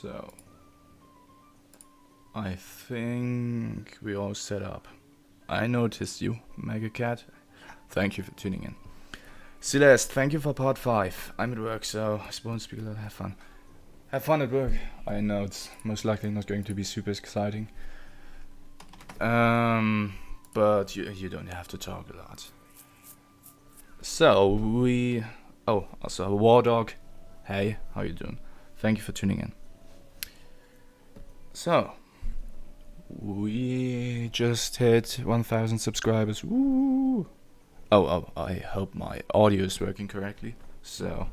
So, I think we all set up. I noticed you, Megacat. Thank you for tuning in. Celeste, thank you for part 5. I'm at work, so I won't speak a lot. Have fun. Have fun at work. I know it's most likely not going to be super exciting. But you don't have to talk a lot. So, Oh, also, War Dog. Hey, how you doing? Thank you for tuning in. So, we just hit 1,000 subscribers. Woo! Oh, I hope my audio is working correctly, so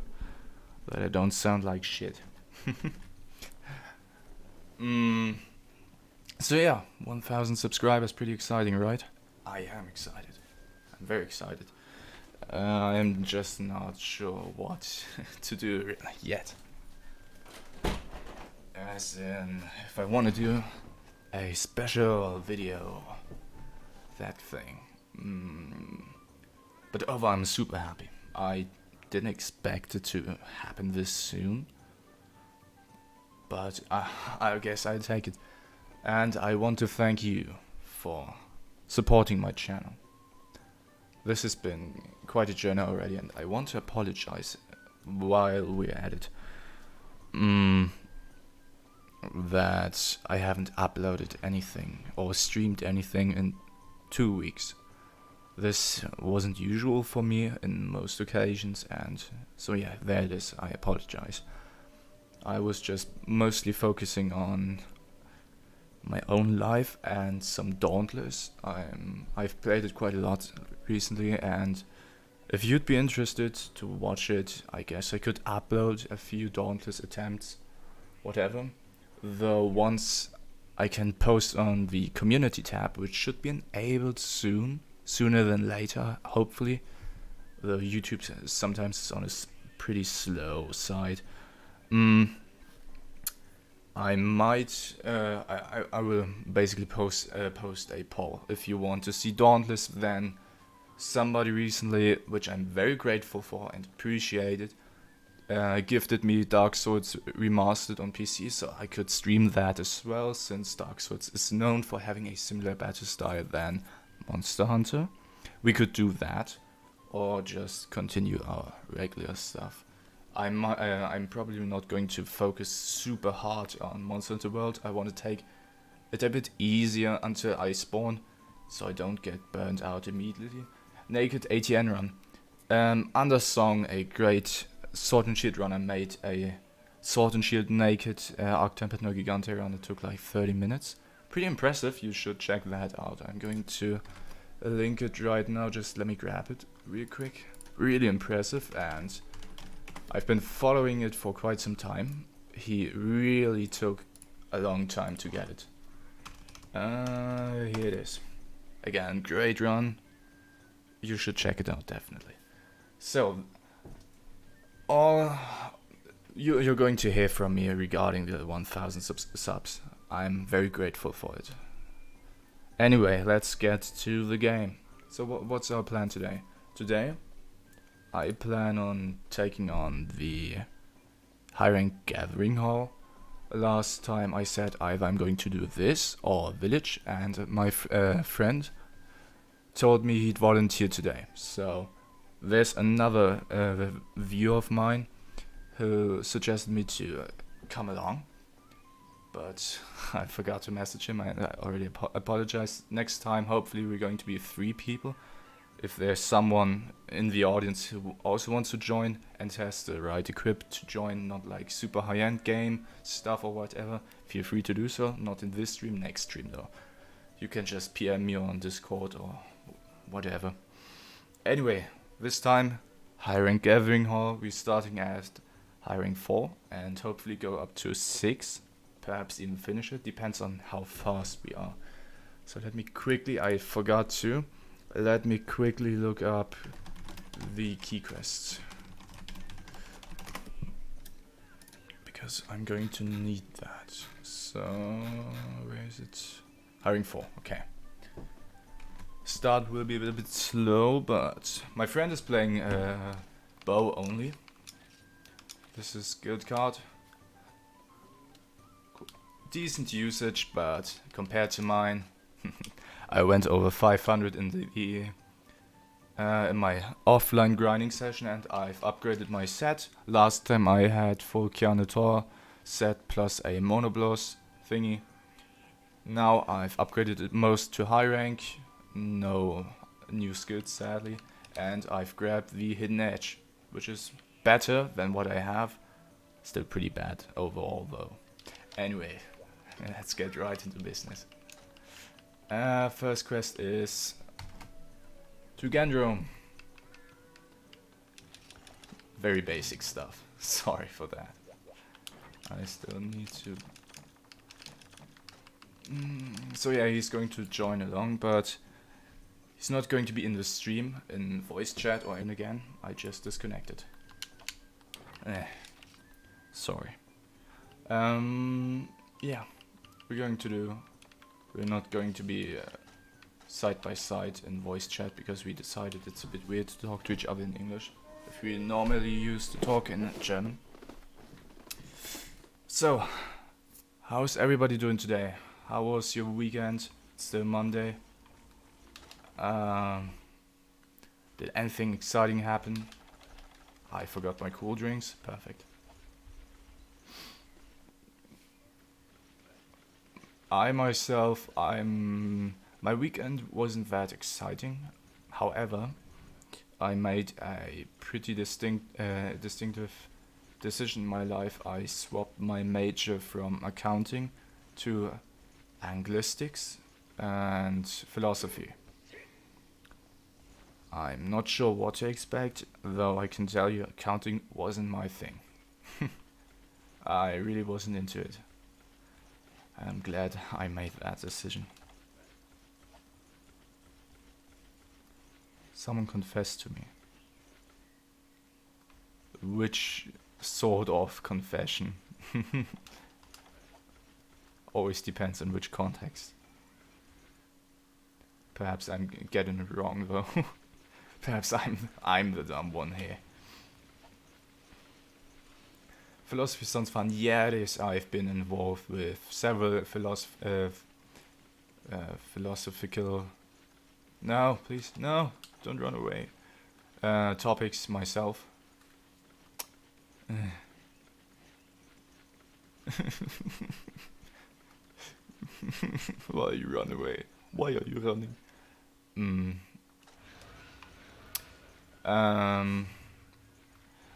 that I don't sound like shit. So yeah, 1,000 subscribers, pretty exciting, right? I am excited. I'm very excited. I'm just not sure what to do yet. As in, if I want to do a special video, that thing. But overall, I'm super happy. I didn't expect it to happen this soon, but I guess I'll take it. And I want to thank you for supporting my channel. This has been quite a journey already, and I want to apologize while we're at it. That I haven't uploaded anything or streamed anything in 2 weeks. This wasn't usual for me in most occasions, and so yeah, there it is. I apologize. I was just mostly focusing on my own life and some Dauntless. I've played it quite a lot recently, and if you'd be interested to watch it, I guess I could upload a few Dauntless attempts, whatever. The ones I can post on the community tab, which should be enabled sooner than later, hopefully. The YouTube sometimes is on a pretty slow side. I might, I will basically post a poll. If you want to see Dauntless, then somebody recently, which I'm very grateful for and appreciate it, gifted me Dark Souls Remastered on PC, so I could stream that as well, since Dark Souls is known for having a similar battle style than Monster Hunter. We could do that, or just continue our regular stuff. I'm probably not going to focus super hard on Monster Hunter World. I want to take it a bit easier until I spawn, so I don't get burned out immediately. Naked ATN run. Undersong, a great Sword and Shield runner, made a Sword and Shield Naked Arctempered no Gigante run. It took like 30 minutes. Pretty impressive, you should check that out. I'm going to link it right now, just let me grab it real quick. Really impressive, and I've been following it for quite some time. He really took a long time to get it. Here it is. Again, great run. You should check it out, definitely. So, you're going to hear from me regarding the 1000 subs. I'm very grateful for it. Anyway, let's get to the game. So what's our plan today? Today, I plan on taking on the high rank gathering hall. Last time I said either I'm going to do this or village, and my friend told me he'd volunteer today. So there's another viewer of mine who suggested me to come along, but I forgot to message him. I already apologized. Next time, hopefully, we're going to be 3 people. If there's someone in the audience who also wants to join and has the right equip to join, not like super high-end game stuff or whatever, feel free to do so. Not in this stream, next stream though. You can just PM me on Discord or whatever. Anyway, this time, high rank gathering hall. We're starting at high rank 4 and hopefully go up to 6. Perhaps even finish it, depends on how fast we are. So let me quickly, let me quickly look up the key quests, because I'm going to need that. So, where is it? Hiring 4, okay. Start will be a little bit slow, but my friend is playing bow only. This is guild card. Decent usage, but compared to mine, I went over 500 in the in my offline grinding session, and I've upgraded my set. Last time I had full Akantor set plus a monobloss thingy. Now I've upgraded it most to high rank, no new skills sadly, and I've grabbed the hidden edge, which is better than what I have. Still pretty bad overall though. Anyway, let's get right into business. First quest is to Gendrome. Very basic stuff. Sorry for that. I still need to... So yeah, he's going to join along, but he's not going to be in the stream, in voice chat or in again. I just disconnected. Sorry. Yeah, we're not going to be side by side in voice chat, because we decided it's a bit weird to talk to each other in English if we normally used to talk in German. So, how's everybody doing today? How was your weekend? It's still Monday. Did anything exciting happen? I forgot my cool drinks. Perfect. My weekend wasn't that exciting. However, I made a pretty distinctive decision in my life. I swapped my major from accounting to linguistics and philosophy. I'm not sure what to expect, though I can tell you accounting wasn't my thing. I really wasn't into it. I'm glad I made that decision. Someone confessed to me. Which sort of confession? Always depends on which context. Perhaps I'm getting it wrong though. Perhaps I'm the dumb one here. Philosophy sounds fun. Yeah, it is. I've been involved with several philosophical... No, please, no, don't run away. Topics myself. Why you run away? Why are you running?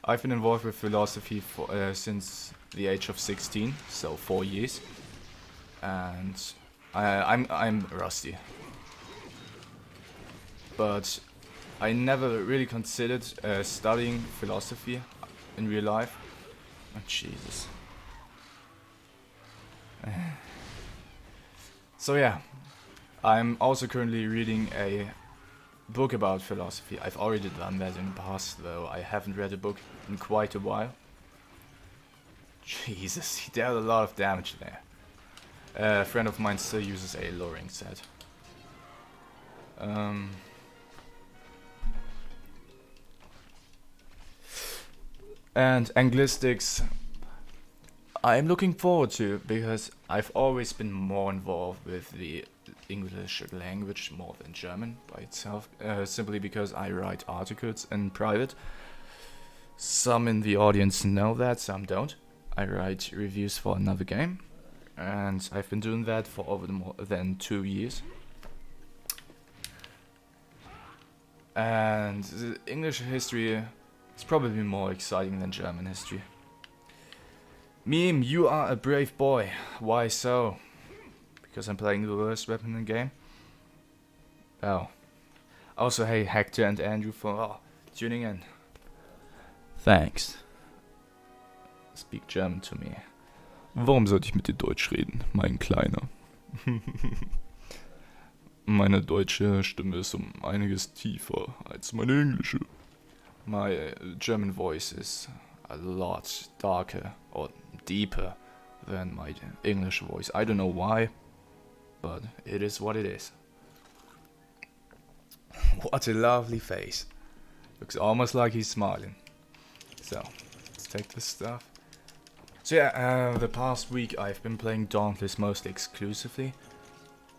I've been involved with philosophy for since the age of 16, so 4 years, and I'm rusty. But I never really considered studying philosophy in real life. Oh, Jesus. So yeah, I'm also currently reading a book about philosophy. I've already done that in the past, though I haven't read a book in quite a while. Jesus, he dealt a lot of damage there. A friend of mine still uses a lowering set. And Anglistics, I'm looking forward to, because I've always been more involved with the English language more than German by itself, simply because I write articles in private. Some in the audience know that, some don't. I write reviews for another game, and I've been doing that for over more than 2 years. And the English history is probably more exciting than German history. Meme, you are a brave boy. Why so? Because I'm playing the worst weapon in the game? Oh. Also, hey Hector and Andrew for tuning in. Thanks. Speak German to me. Warum sollte ich mit dir Deutsch reden, mein Kleiner? Meine deutsche Stimme ist einiges tiefer als meine englische. My German voice is a lot darker or deeper than my English voice. I don't know why, but it is what it is. What a lovely face. Looks almost like he's smiling. So, let's take this stuff. So yeah, the past week I've been playing Dauntless mostly exclusively.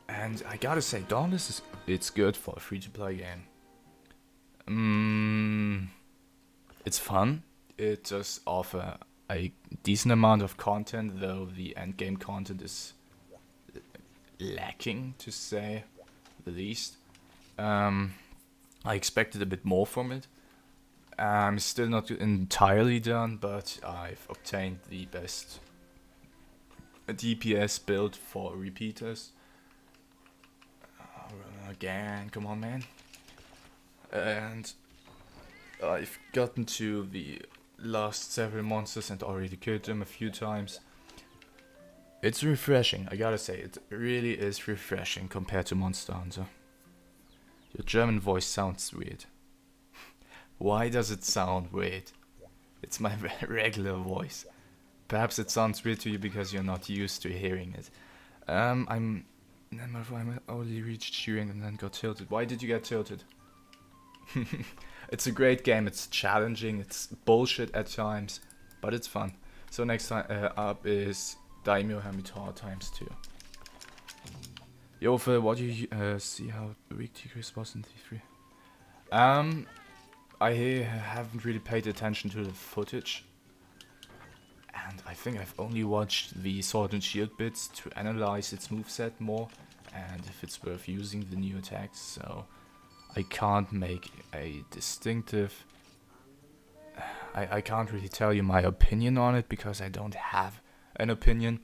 And I gotta say, Dauntless it's good for a free-to-play game. It's fun. It does offer a decent amount of content, though the endgame content is lacking, to say the least. I expected a bit more from it. I'm still not entirely done, but I've obtained the best DPS build for repeaters. Again, come on, man. And I've gotten to the last several monsters and already killed them a few times. It's refreshing, I gotta say, it really is refreshing compared to Monster Hunter. Your German voice sounds weird. Why does it sound weird? It's my regular voice. Perhaps it sounds weird to you because you're not used to hearing it. I only reached Shearing and then got tilted. Why did you get tilted? It's a great game, it's challenging, it's bullshit at times, but it's fun. So next time up is Daimyo Hamitar ×2. Yo, Phil, what do you see how weak Tigris was in T3? I haven't really paid attention to the footage. And I think I've only watched the Sword and Shield bits to analyze its moveset more and if it's worth using the new attacks, so I can't make a distinctive... I can't really tell you my opinion on it because I don't have an opinion.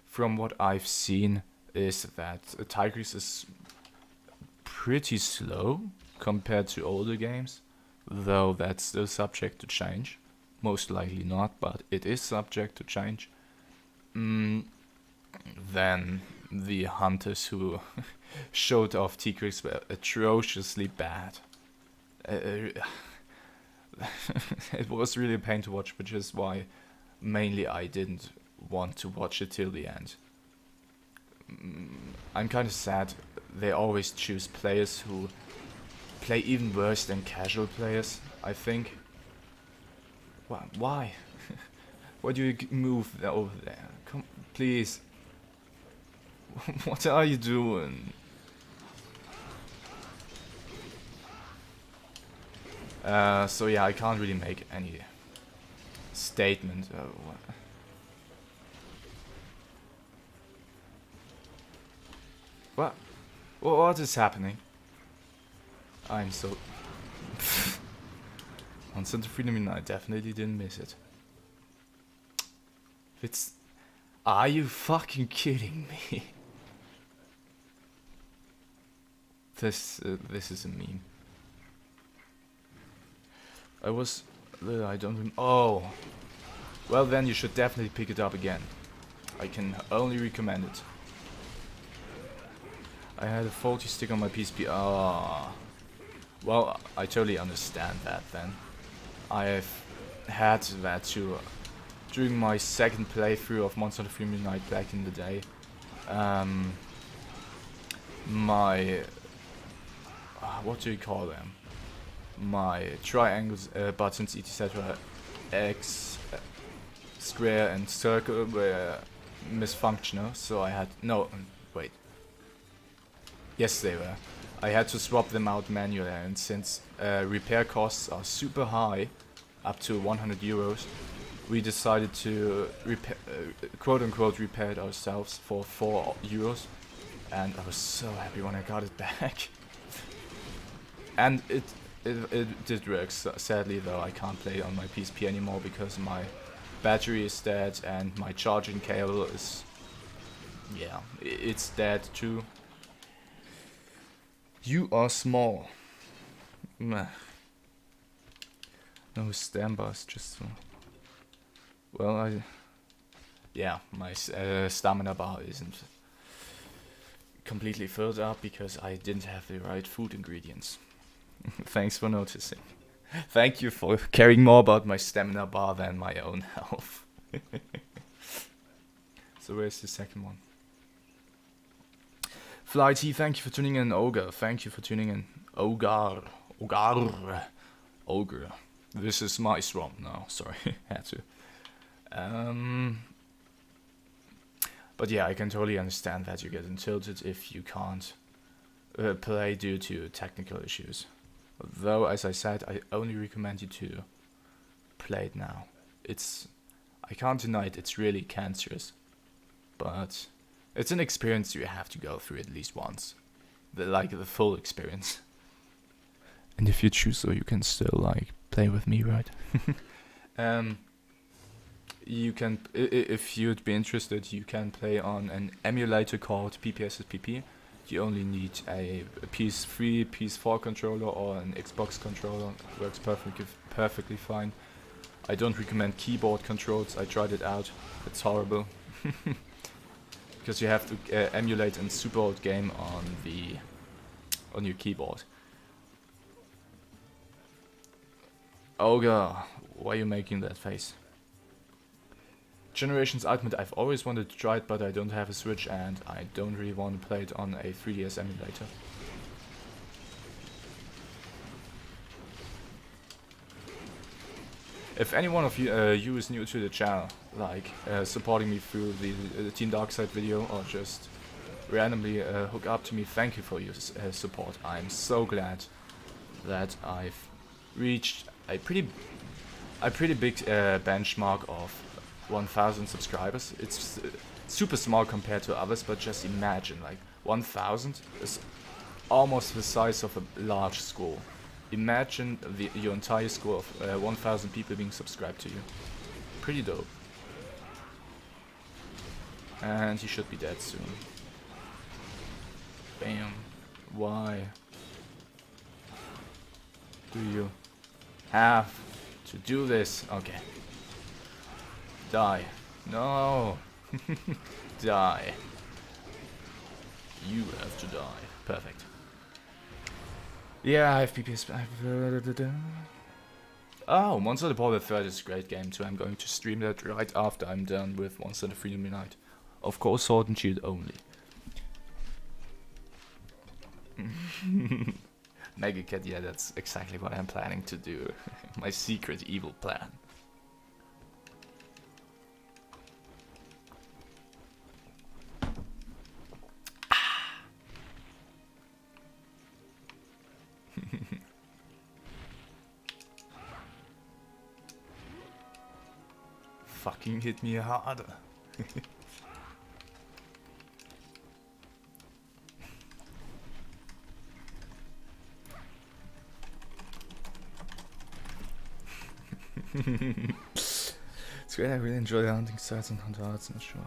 From what I've seen is that Tigris is pretty slow compared to older games, though that's still subject to change. Most likely not, but it is subject to change. Then the hunters who showed off Tigris were atrociously bad. It was really a pain to watch, which is why mainly I didn't want to watch it till the end. I'm kind of sad they always choose players who play even worse than casual players, I think. Why? Why do you move over there? Come, please. What are you doing? So yeah, I can't really make any statement. What? What is happening? I'm so... On Center Freedom, I definitely didn't miss it. It's... Are you fucking kidding me? This is a meme. I don't... Oh! Well then, you should definitely pick it up again. I can only recommend it. I had a faulty stick on my PSP. Ah. Well, I totally understand that then. I've had that too. During my second playthrough of Monster Hunter Freedom Unite back in the day. My... what do you call them? My triangles, buttons, etc. X, square and circle were misfunctional, so I had... No, wait. Yes, they were. I had to swap them out manually, and since repair costs are super high, up to 100 euros, we decided to repair, quote-unquote repair it ourselves for 4 euros, and I was so happy when I got it back. And it did work. Sadly though, I can't play it on my PSP anymore because my battery is dead and my charging cable is... yeah, it's dead too. You are small. Meh. No stem bars, just so... Well, yeah, my stamina bar isn't completely filled up because I didn't have the right food ingredients. Thanks for noticing. Thank you for caring more about my stamina bar than my own health. So where's the second one? Fly T, thank you for tuning in. Ogre, thank you for tuning in. Ogre. This is my swamp. No, sorry, had to. But yeah, I can totally understand that you get tilted if you can't play due to technical issues. Though, as I said, I only recommend you to play it now. I can't deny it, it's really cancerous. But it's an experience you have to go through at least once. The full experience. And if you choose so, you can still, play with me, right? You can, if you'd be interested, you can play on an emulator called PPSSPP. You only need a PS3, PS4 controller or an Xbox controller. It works perfectly fine. I don't recommend keyboard controls. I tried it out. It's horrible. Because you have to emulate a super old game on your keyboard. Ogre, why are you making that face? Generations Ultimate, I've always wanted to try it, but I don't have a Switch and I don't really want to play it on a 3DS emulator. If any one of you is new to the channel, supporting me through the Team Darkside video or just randomly hook up to me, thank you for your support. I'm so glad that I've reached a pretty big benchmark of 1,000 subscribers. It's super small compared to others, but just imagine, 1,000 is almost the size of a large school. Imagine your entire school of 1,000 people being subscribed to you. Pretty dope. And he should be dead soon. Bam. Why do you have to do this? Okay. Die. No. Die. You have to die. Perfect. Yeah, I have PPS. Oh, Monster Hunter Power 3 is a great game too. I'm going to stream that right after I'm done with Monster Hunter Freedom Unite. Of course, Sword and Shield only. Mega Cat, yeah, that's exactly what I'm planning to do. My secret evil plan. fucking hit me harder. It's great, I really enjoy the hunting sites and hunter arts and sure.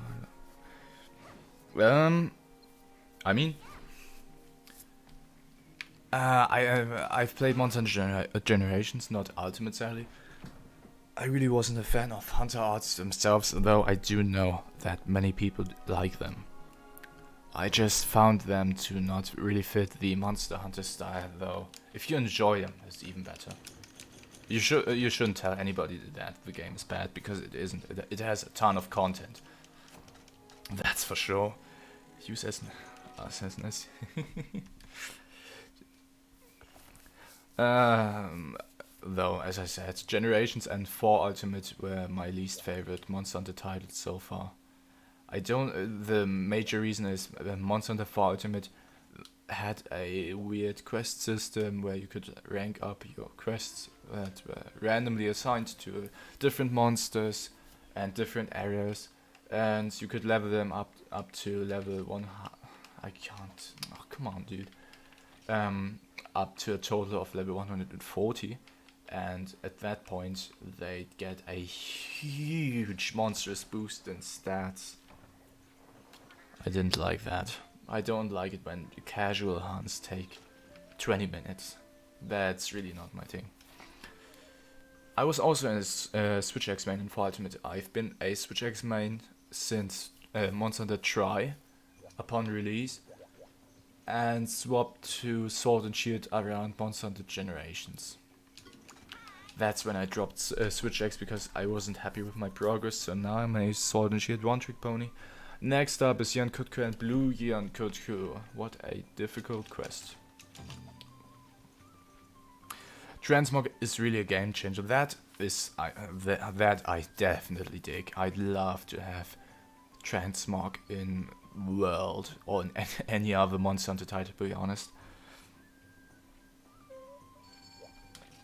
I mean, I've played Monster Hunter Generations, not Ultimate sadly. I really wasn't a fan of hunter arts themselves, though I do know that many people like them. I just found them to not really fit the Monster Hunter style, though. If you enjoy them, it's even better. You shouldn't tell anybody that the game is bad, because it isn't. It has a ton of content. That's for sure. Use as nice. Though, as I said, Generations and 4 Ultimate were my least favorite Monster Hunter titles so far. The major reason is Monster Hunter 4 Ultimate had a weird quest system where you could rank up your quests that were randomly assigned to different monsters and different areas, and you could level them up to level 1. I can't. Oh, come on, dude. Up to a total of level 140, and at that point they get a huge monstrous boost in stats. I didn't like that. I don't like it when casual hunts take 20 minutes. That's really not my thing. I was also a Switch X main in 4 Ultimate. I've been a Switch X main since Monster Hunter Tri upon release, and swapped to Sword and Shield around Monster Hunter Generations. That's when I dropped Switch X because I wasn't happy with my progress, so now I'm a Sword and Shield one-trick pony. Next up is Yankutku and Blue Yankutku. What a difficult quest. Transmog is really a game changer. That I definitely dig. I'd love to have Transmog in World or in any other Monster Hunter title, to be honest.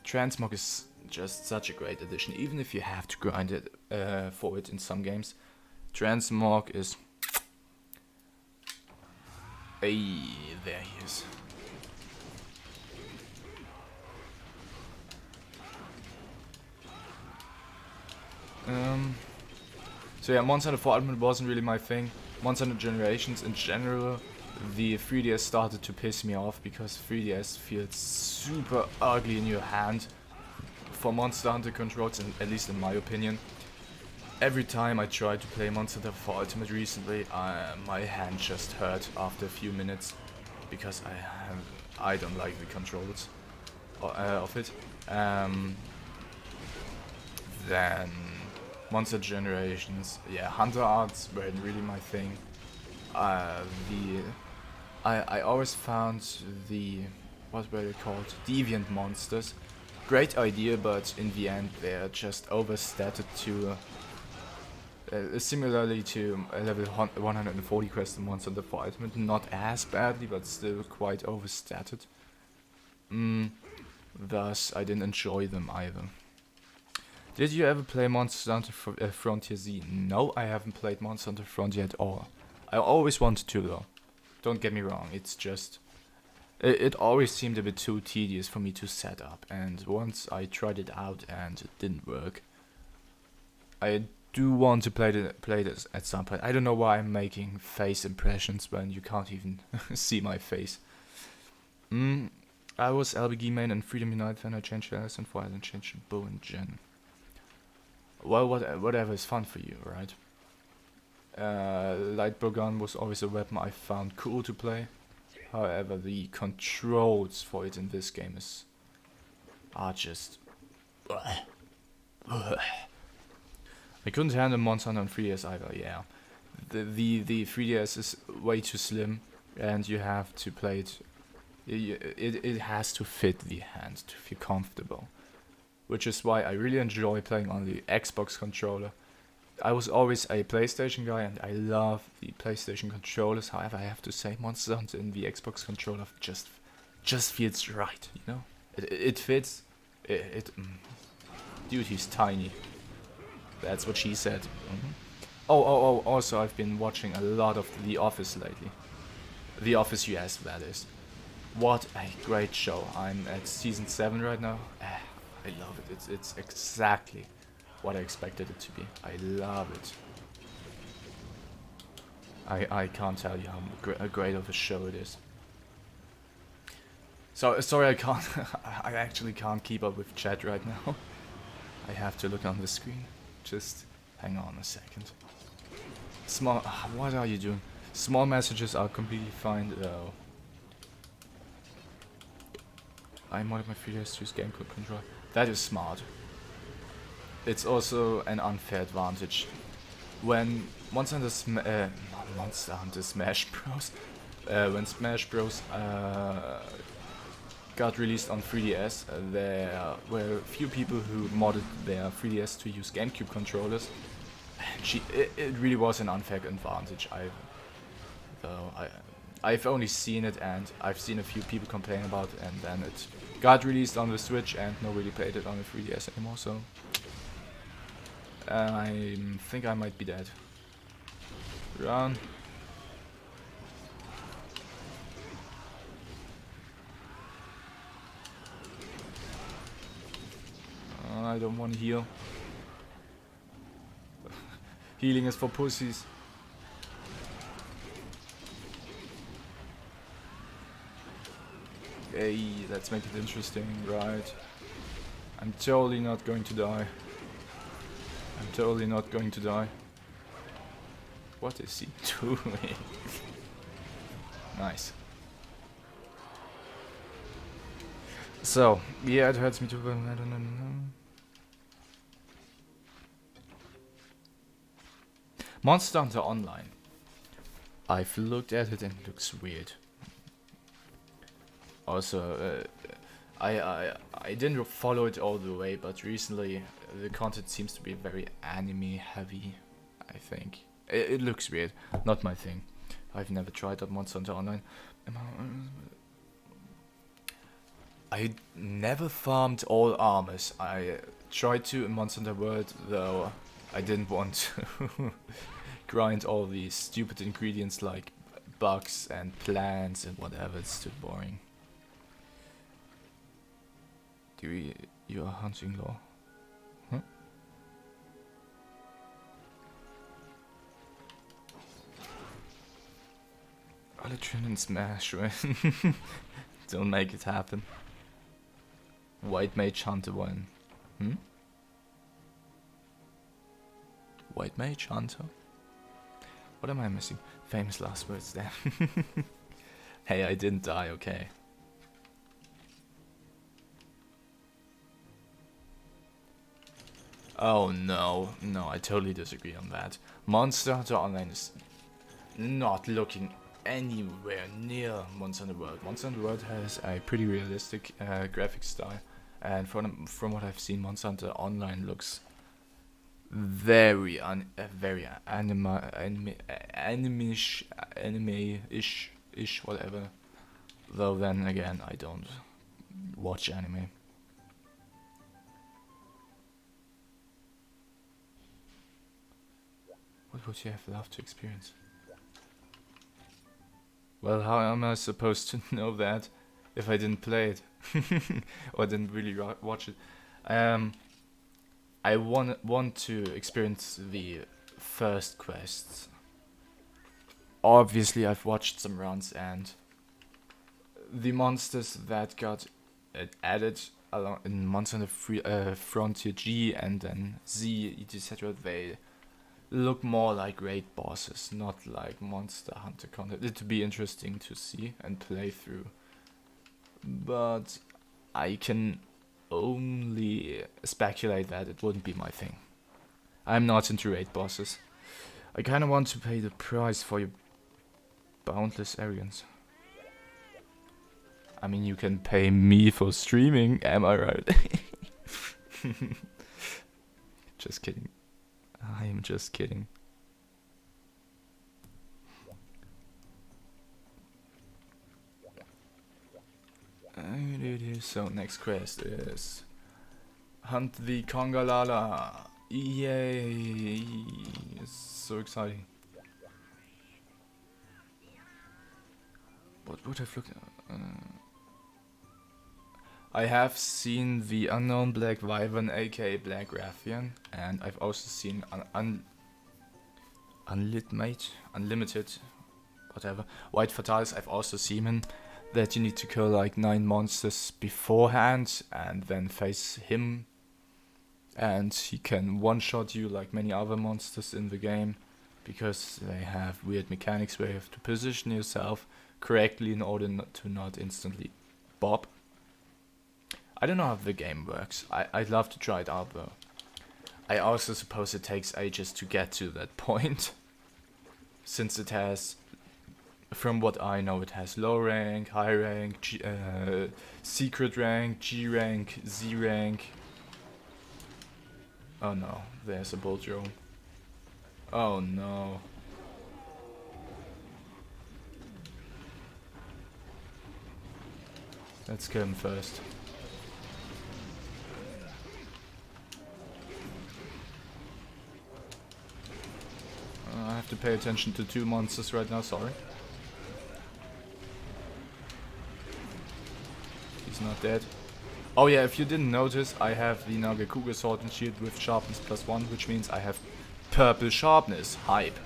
Transmog is just such a great addition, even if you have to grind it for it in some games. Transmog is... Hey, there he is. So yeah, Monster Hunter 4 Ultimate wasn't really my thing. Monster Hunter Generations in general, the 3DS started to piss me off because 3DS feels super ugly in your hand for Monster Hunter controls, at least in my opinion. Every time I tried to play Monster Hunter 4 Ultimate recently, my hand just hurt after a few minutes because I don't like the controls of it. Then Monster Generations, yeah, Hunter Arts weren't really my thing. I always found what were they called? Deviant monsters. Great idea, but in the end they're just overstated to similarly to a level 140 quest in Monster Hunter 4 Ultimate. Not as badly, but still quite overstated. Thus, I didn't enjoy them either. Did you ever play Monster Hunter Frontier Z? No, I haven't played Monster Hunter Frontier at all. I always wanted to though. Don't get me wrong, it's just... It always seemed a bit too tedious for me to set up, and once I tried it out and it didn't work. I do want to play this at some point. I don't know why I'm making face impressions when you can't even see my face. I was LBG main and Freedom Unite fan. I changed LS and 4 and changed Bow and Gen. Well, whatever is fun for you, right? Lightbow gun was always a weapon I found cool to play. However, the controls for it in this game are just... I couldn't handle Monster Hunter on 3DS either, yeah. The 3DS is way too slim, and you have to play it... It has to fit the hand to feel comfortable. Which is why I really enjoy playing on the Xbox controller. I was always a PlayStation guy, and I love the PlayStation controllers. However, I have to say, Monster Hunter in the Xbox controller just feels right, you know? It fits. Dude, he's tiny. That's what she said. Oh, also I've been watching a lot of The Office lately. The Office US, that is. What a great show. I'm at season 7 right now. I love it. It's exactly what I expected it to be. I love it. I can't tell you how great of a show it is. So sorry, I can't. I actually can't keep up with chat right now. I have to look on the screen. Just hang on a second. Small. What are you doing? Small messages are completely fine though. I modded my 3DS to use game control. That is smart. It's also an unfair advantage. When Monster Hunter Smash Bros. When Smash Bros. Got released on 3DS, there were a few people who modded their 3DS to use GameCube controllers. It really was an unfair advantage. I've only seen it, and I've seen a few people complain about it, and then it got released on the Switch, and nobody played it on the 3DS anymore. So I think I might be dead. Run. I don't want to heal. Healing is for pussies. Hey, let's make it interesting, right? I'm totally not going to die. I'm totally not going to die. What is he doing? Nice. So, yeah, it hurts me too, but I don't know. Monster Hunter Online. I've looked at it and it looks weird. Also, I didn't follow it all the way, but recently the content seems to be very anime heavy. I think it looks weird. Not my thing. I've never tried out Monster Hunter Online. I never farmed all armors. I tried to in Monster Hunter World, though I didn't want to grind all these stupid ingredients like bugs and plants and whatever. It's too boring. You are hunting law. Huh? Alatrin and Smash, right? Don't make it happen. White Mage Hunter 1. White Mage Hunter? What am I missing? Famous last words there. Hey, I didn't die, okay. Oh no, I totally disagree on that. Monster Hunter Online is not looking anywhere near Monster Hunter World. Monster Hunter World has a pretty realistic graphic style, and from what I've seen, Monster Hunter Online looks very anime-ish, whatever. Though then again, I don't watch anime. What would you have loved to experience? Well, how am I supposed to know that if I didn't play it or didn't really watch it? I want to experience the first quests. Obviously, I've watched some runs, and the monsters that got added along in Monster Hunter Frontier G and then Z, etc., they look more like raid bosses, not like Monster Hunter content. It'd be interesting to see and play through, but I can only speculate that it wouldn't be my thing. I'm not into raid bosses. I kinda want to pay the price for your boundless Arians. I mean, you can pay me for streaming, am I right? Just kidding. I am just kidding. So next quest is hunt the Congalala. Yay! It's so exciting. What would I've looked at? I have seen the Unknown Black Wyvern, aka Black Rathian, and I've also seen Unlimited, whatever, White Fatalis. I've also seen him, that you need to kill like 9 monsters beforehand and then face him, and he can one-shot you like many other monsters in the game, because they have weird mechanics where you have to position yourself correctly in order to not instantly bob. I don't know how the game works. I'd love to try it out though. I also suppose it takes ages to get to that point, since it has, from what I know, it has low rank, high rank, secret rank, G rank, Z rank. Oh no, there's a bull drone. Oh no. Let's kill him first. I have to pay attention to 2 monsters right now, sorry. He's not dead. Oh yeah, if you didn't notice, I have the Nagakuga Sword and Shield with Sharpness +1, which means I have purple sharpness. Hype.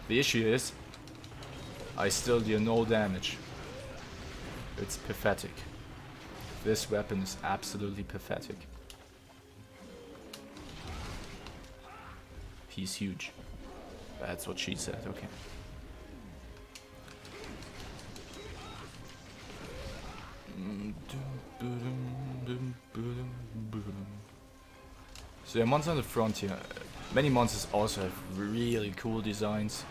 The issue is, I still deal no damage. It's pathetic. This weapon is absolutely pathetic. He's huge. That's what she said, okay. So yeah, Monsters on the Frontier. Many monsters also have really cool designs.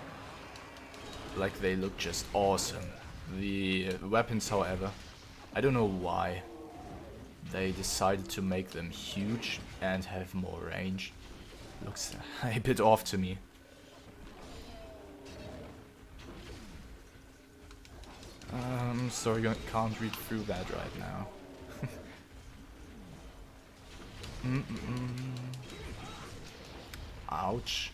Like, they look just awesome. The weapons, however, I don't know why they decided to make them huge and have more range. Looks a bit off to me. Sorry, I can't read through that right now. Ouch.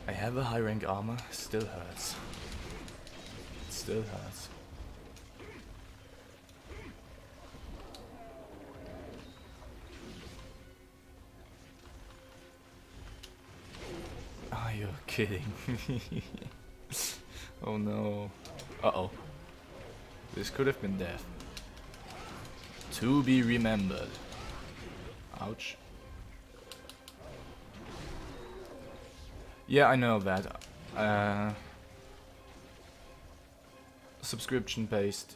I have a high rank armor, still hurts. It still hurts. Are you kidding me? Oh no. Uh-oh. This could have been death. To be remembered. Ouch. Yeah, I know that. Subscription based.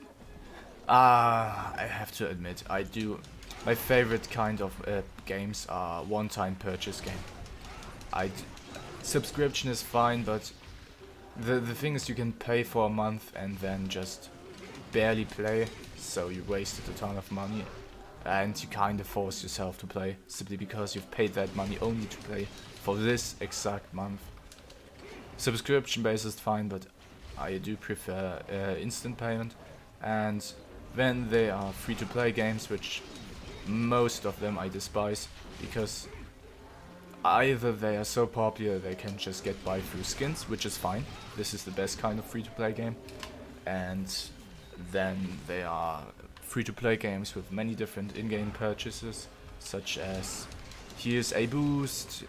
I have to admit, I do. My favorite kind of games are one-time purchase game. Subscription is fine, but the thing is, you can pay for a month and then just barely play, so you wasted a ton of money, and you kind of force yourself to play simply because you've paid that money only to play for this exact month. Subscription based is fine, but I do prefer instant payment, and then they are free to play games, which most of them I despise, because either they are so popular they can just get by through skins, which is fine. This is the best kind of free-to-play game. And then they are free-to-play games with many different in-game purchases, such as here's a boost,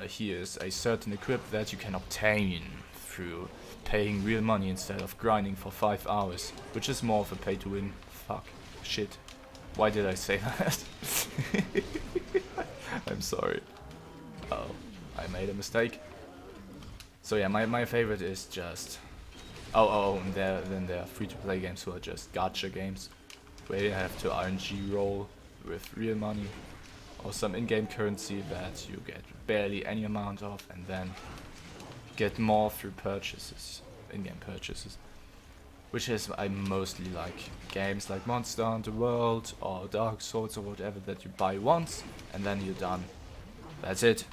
here's a certain equip that you can obtain through paying real money instead of grinding for 5 hours, which is more of a pay-to-win. Fuck. Shit. Why did I say that? I'm sorry. Oh, I made a mistake. So yeah, my favorite is just... and then there are free-to-play games who are just gacha games, where you have to RNG roll with real money, or some in-game currency that you get barely any amount of, and then get more through purchases, in-game purchases. Which is, I mostly like games like Monster Hunter World, or Dark Souls, or whatever, that you buy once, and then you're done. That's it.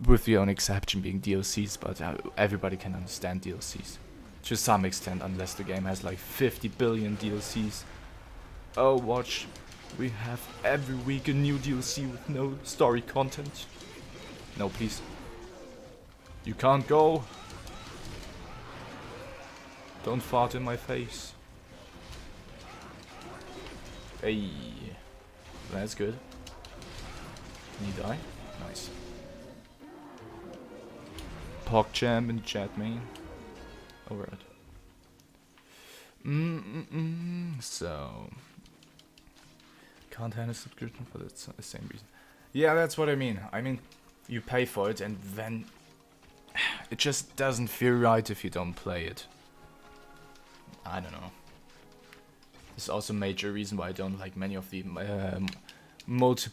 With the only exception being DLCs, but everybody can understand DLCs to some extent, unless the game has like 50 billion DLCs. Oh, watch We have every week a new DLC with no story content. No, please. You can't go. Don't fart in my face. Hey. That's good. Can he die? Nice. PogChamp in chat, man. Alright. So. Can't handle a subscription for the same reason. Yeah, that's what I mean. I mean, you pay for it and then it just doesn't feel right if you don't play it. I don't know. This is also a major reason why I don't like many of the massive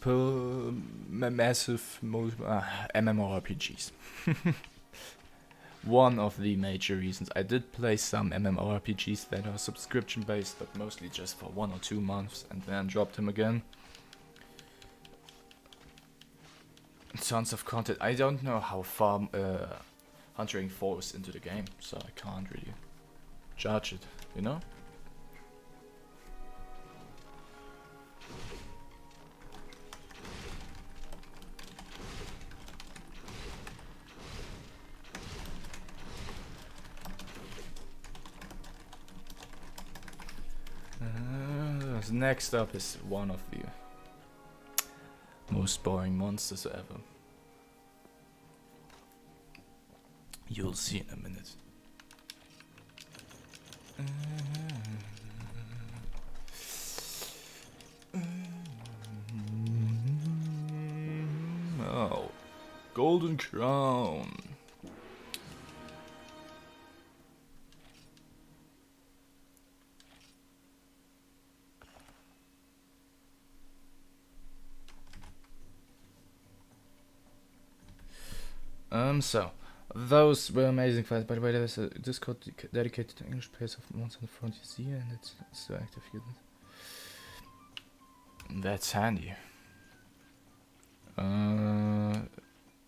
MMORPGs. One of the major reasons. I did play some MMORPGs that are subscription based, but mostly just for 1 or 2 months and then dropped them again. Tons of content. I don't know how far Huntering falls into the game, so I can't really judge it, you know? Next up is one of the most boring monsters ever. You'll see in a minute. Oh, Golden Crown. So, those were amazing fights. By the way, there's a Discord dedicated to English players of Monster Hunter Frontier, and it's so active here. That's handy.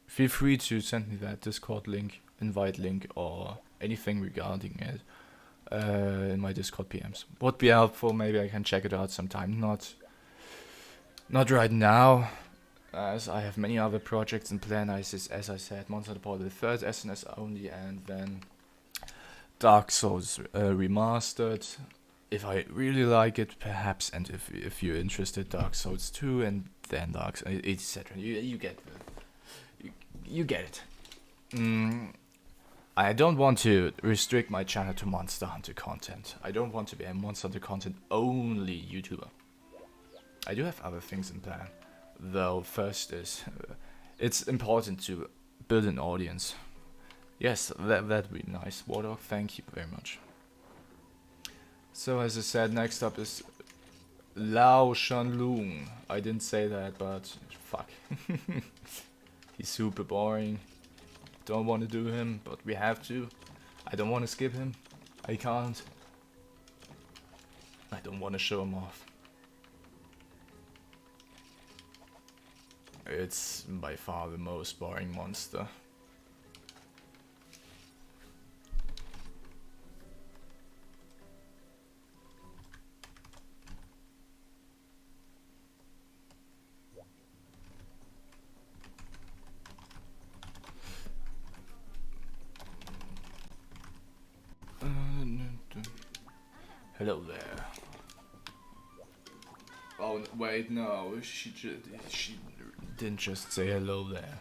Feel free to send me that Discord link, invite link, or anything regarding it in my Discord PMs. Would be helpful. Maybe I can check it out sometime. Not right now, as I have many other projects in plan. As I said, Monster Hunter Portal 3rd SNS only, and then Dark Souls Remastered. If I really like it, perhaps, and if you're interested, Dark Souls 2, and then Dark Souls, etc. You get you get it. I don't want to restrict my channel to Monster Hunter content. I don't want to be a Monster Hunter content only YouTuber. I do have other things in plan. Though first is, it's important to build an audience. Yes, that'd be nice. Wardog, thank you very much. So as I said, next up is Laoshan Lung. I didn't say that, but fuck. He's super boring. Don't want to do him, but we have to. I don't want to skip him. I can't. I don't want to show him off. It's by far the most boring monster. Hello there. Oh wait, no, she didn't just say hello there.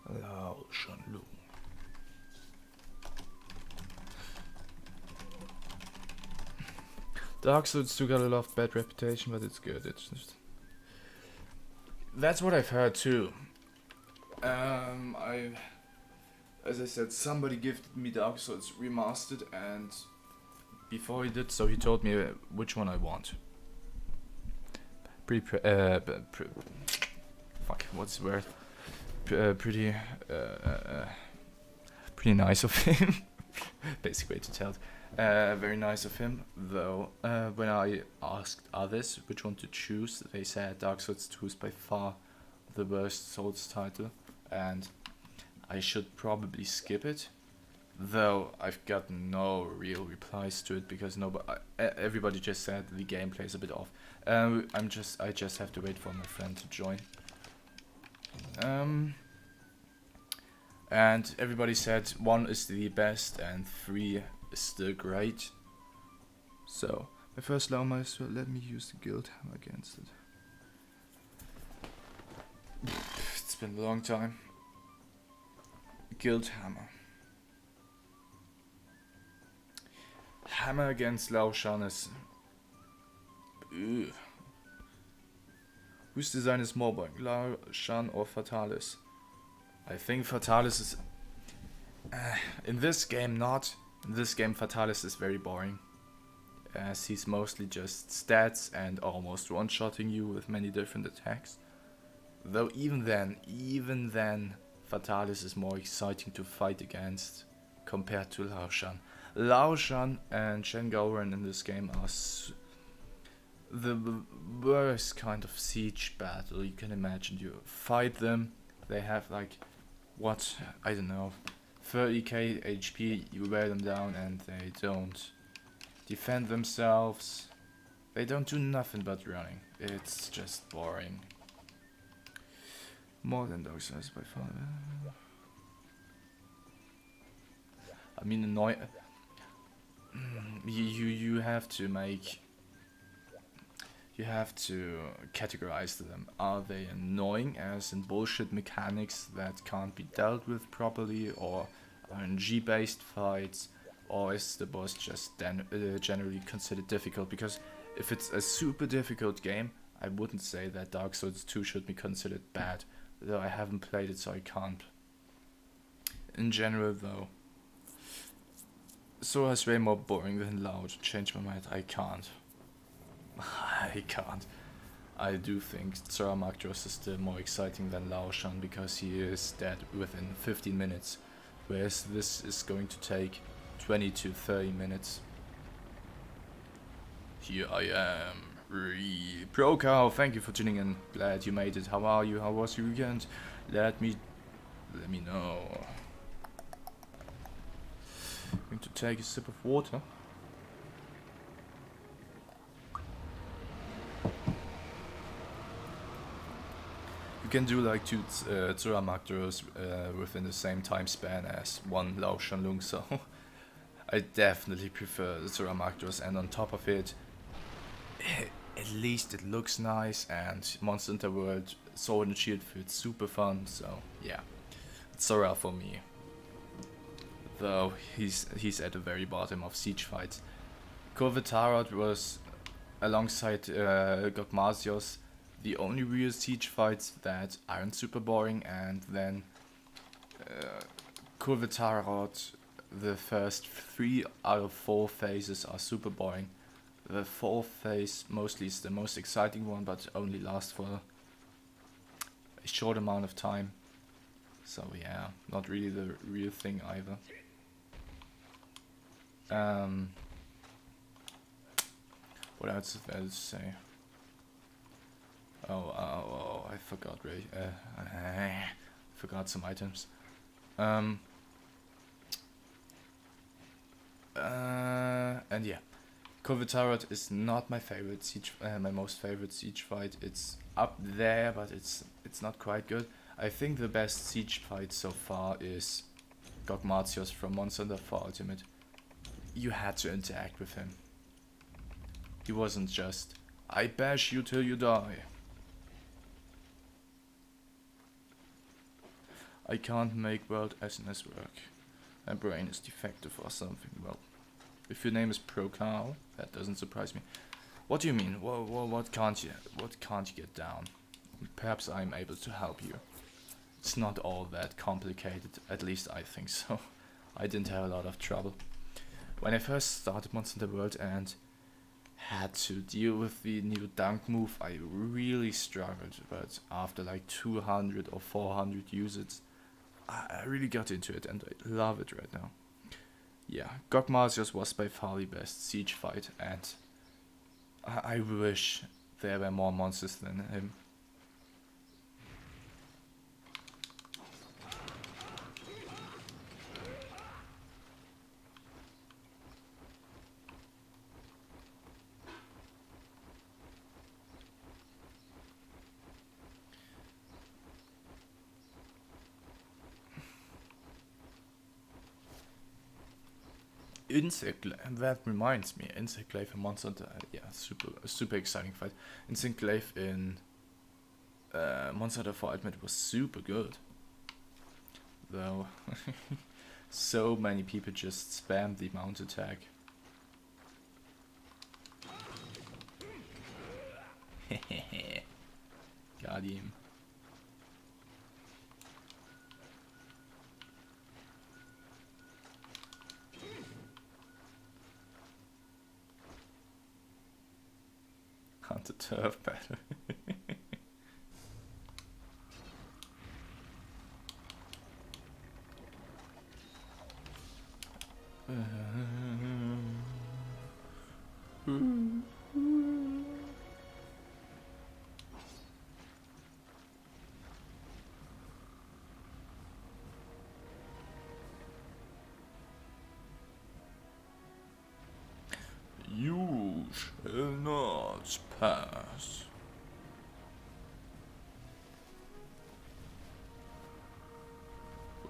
Laoshan Lung. Dark Souls 2 got a lot of bad reputation, but it's good. It's just... That's what I've heard too. As I said, somebody gifted me Dark Souls Remastered, and before he did so, he told me which one I want. Fuck, what's the word? Pretty nice of him. Basic way to tell it. Very nice of him, though. When I asked others which one to choose, they said Dark Souls 2 is by far the worst Souls title, and I should probably skip it. Though I've gotten no real replies to it because everybody just said the gameplay is a bit off. I just have to wait for my friend to join. And everybody said 1 is the best and 3 is still great. So my first Lao might as well let me use the guild hammer against it. It's been a long time. Guild hammer. Hammer against Laoshan is... Ugh. Whose design is more boring, Laoshan or Rathalos? I think Rathalos is... in this game not. In this game Rathalos is very boring. As he's mostly just stats and almost one-shotting you with many different attacks. Though even then, Rathalos is more exciting to fight against compared to Laoshan. Laoshan and Shengoran in this game are the worst kind of siege battle you can imagine. You fight them, they have like, what, I don't know, 30k HP, you wear them down and they don't defend themselves. They don't do nothing but running. It's just boring. More than Dark Souls by far. I mean, you have to make... You have to categorize them. Are they annoying as in bullshit mechanics that can't be dealt with properly, or RNG based fights, or is the boss just generally considered difficult? Because if it's a super difficult game, I wouldn't say that Dark Souls 2 should be considered bad, though I haven't played it so I can't. In general though, Sora is way more boring than Loud. Change my mind, I can't. I can't. I do think Sora Magdros is still more exciting than Laoshan because he is dead within 15 minutes, whereas this is going to take 20 to 30 minutes. Here I am, Pro Cow, thank you for tuning in, glad you made it. How are you, how was your weekend? Let me know. Going to take a sip of water. You can do like 2 Zora Magdros within the same time span as 1 Laoshan Lung, so I definitely prefer the Zora Magdros, and on top of it, at least it looks nice, and Monster Hunter World Sword and Shield feels super fun, so yeah, Zora for me. Though he's at the very bottom of siege fights. Corvitarot was, alongside Gogmasios, the only real siege fights that aren't super boring, and then Corvitarot, the first 3 out of 4 phases are super boring. The 4th phase mostly is the most exciting one, but only lasts for a short amount of time. So yeah, not really the real thing either. What else is there to say? Oh, I forgot, forgot some items. And yeah, Corvitarot is not my favorite siege, my most favorite siege fight. It's up there, but it's not quite good. I think the best siege fight so far is Gogmasios from Monster Hunter 4 Ultimate. You had to interact with him. He wasn't just, I bash you till you die. I can't make world SNS work. My brain is defective or something. Well, if your name is Pro Cow, that doesn't surprise me. What do you mean? What can't you get down? Perhaps I'm able to help you. It's not all that complicated, at least I think so. I didn't have a lot of trouble. When I first started Monster Hunter World and had to deal with the new dunk move, I really struggled, but after like 200 or 400 uses, I really got into it and I love it right now. Yeah, Gogmasios was by far the best siege fight, and I wish there were more monsters than him. That reminds me, Insect Glaive and Monster Hunter, yeah, super exciting fight. Insect Glaive in Monster Hunter for Ultimate was super good, though. So many people just spam the mount attack. Got him. Hunter turf battle. You shall not pass.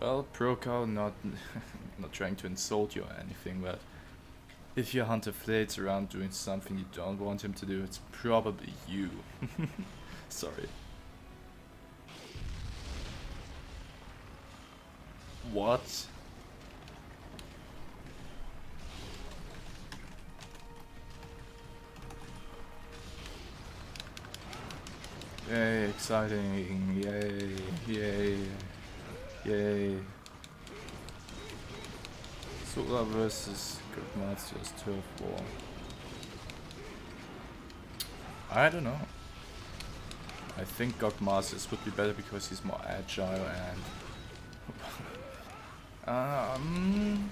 Well, Procal, not trying to insult you or anything, but if your hunter flits around doing something you don't want him to do, it's probably you. Sorry. What? Yay, exciting, yay, yay, yay. Solar versus Gridmaster's Turf War. I don't know. I think Gogmasters would be better because he's more agile and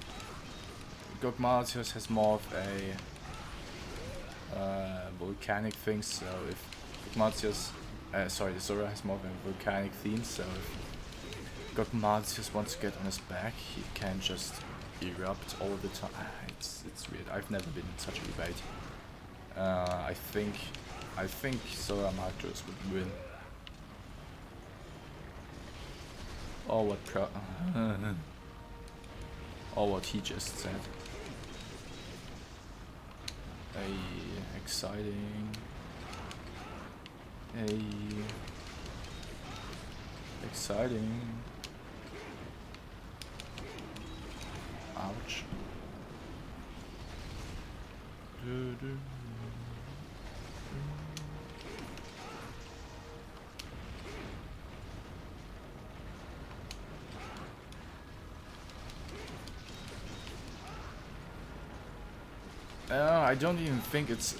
Gogmasters has more of a volcanic thing, so if Gogmasters Zora has more of a volcanic theme, so if Gogmasters wants to get on his back, he can just erupt all the time. It's weird. I've never been in such a debate. I think Zora Marcos would win. Or what he just said. Hey, exciting. Hey, exciting. Ouch. I don't even think it's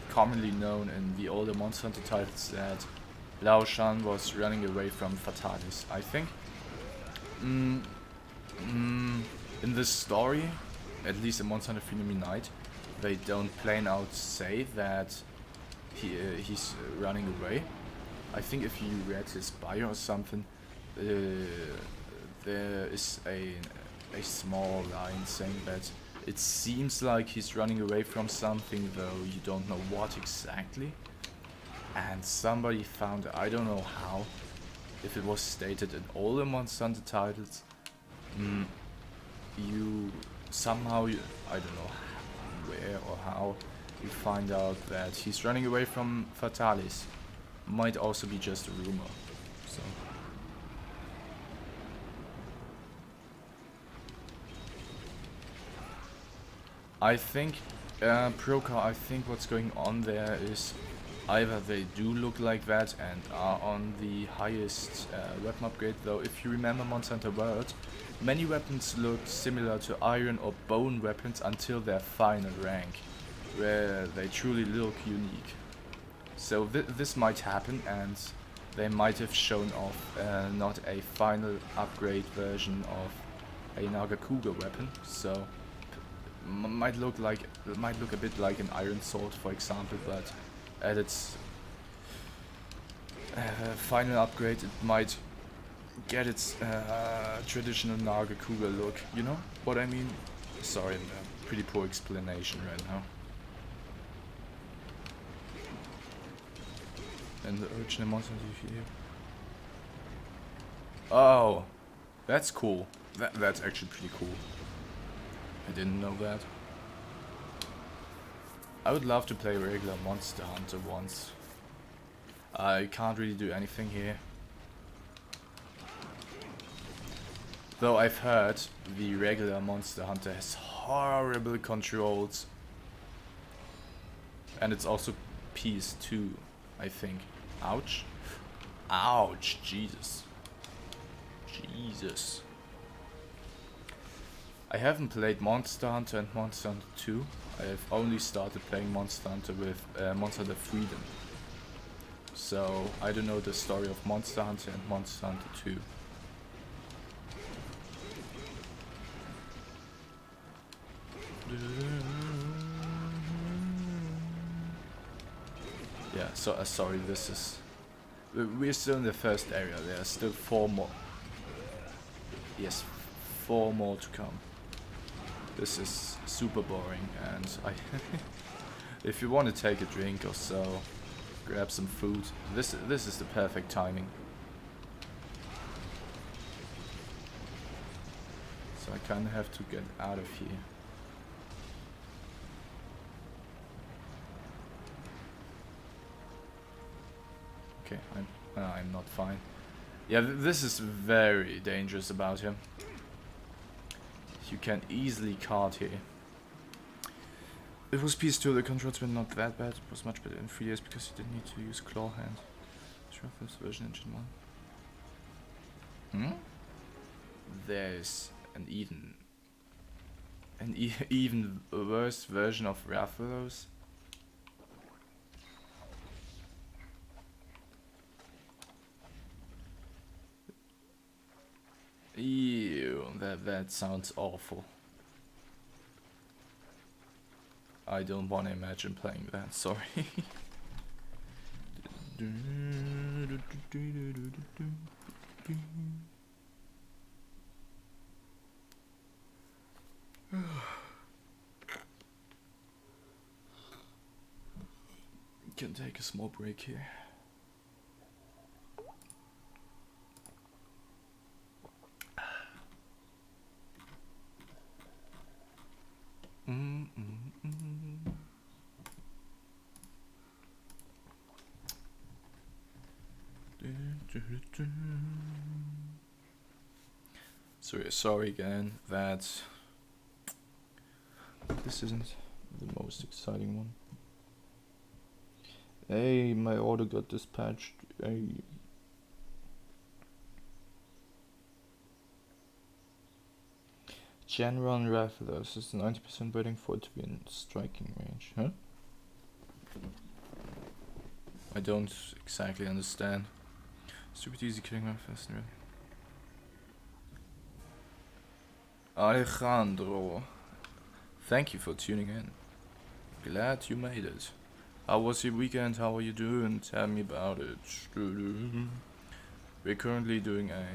commonly known in the older Monster Hunter titles that Laoshan was running away from Fatalis. I think in this story, at least in Monster Hunter Freedom Unite, they don't plain out say that he's running away. I think if you read his bio or something, there is a small line saying that it seems like he's running away from something, though you don't know what exactly. And somebody found, I don't know how, if it was stated in all the Monster Hunter titles, you somehow, I don't know where or how, you find out that he's running away from Fatalis. Might also be just a rumor. So. I think, Procar, I think what's going on there is either they do look like that and are on the highest weapon upgrade, though if you remember Monster Hunter World, many weapons look similar to iron or bone weapons until their final rank, where they truly look unique. So this might happen, and they might have shown off not a final upgrade version of a Nagakuga weapon, so might look a bit like an iron sword, for example, but at its final upgrade it might get its traditional Nagakuga look, you know what I mean? Sorry, pretty poor explanation right now. And the original monster here. Oh, that's cool. That's actually pretty cool. I didn't know that. I would love to play regular Monster Hunter once. I can't really do anything here. Though I've heard the regular Monster Hunter has horrible controls. And it's also PS2, I think. Ouch. Ouch, Jesus. Jesus. I haven't played Monster Hunter and Monster Hunter 2. I have only started playing Monster Hunter with Monster Hunter Freedom. So I don't know the story of Monster Hunter and Monster Hunter 2. Yeah, so sorry, this is... We're still in the first area, there are still 4 more. Yes, 4 more to come. This is super boring, and I... if you want to take a drink or so, grab some food. This is the perfect timing. So I kind of have to get out of here. Okay, I'm not fine. Yeah, this is very dangerous about him. You can easily card here. It was PS2, the controls were not that bad. It was much better in 3DS because you didn't need to use claw hand. This version engine 1. There's an even worse version of Rathalos. Ew, that sounds awful. I don't want to imagine playing that, sorry. Can take a small break here. Sorry again that this isn't the most exciting one. Hey, my order got dispatched. Hey. Genron Rathalos is 90% waiting for it to be in striking range, huh? I don't exactly understand. Stupid easy killing my first really. Alejandro, thank you for tuning in. Glad you made it. How was your weekend? How are you doing? Tell me about it. We're currently doing a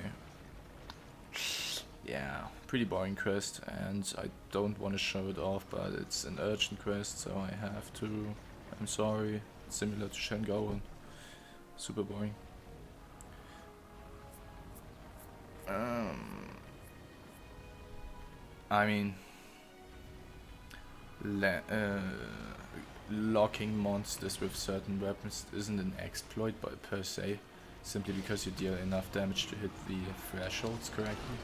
pretty boring quest, and I don't want to show it off, but it's an urgent quest, so I have to. I'm sorry. It's similar to Shengo. Super boring. I mean, locking monsters with certain weapons isn't an exploit per se, simply because you deal enough damage to hit the thresholds correctly.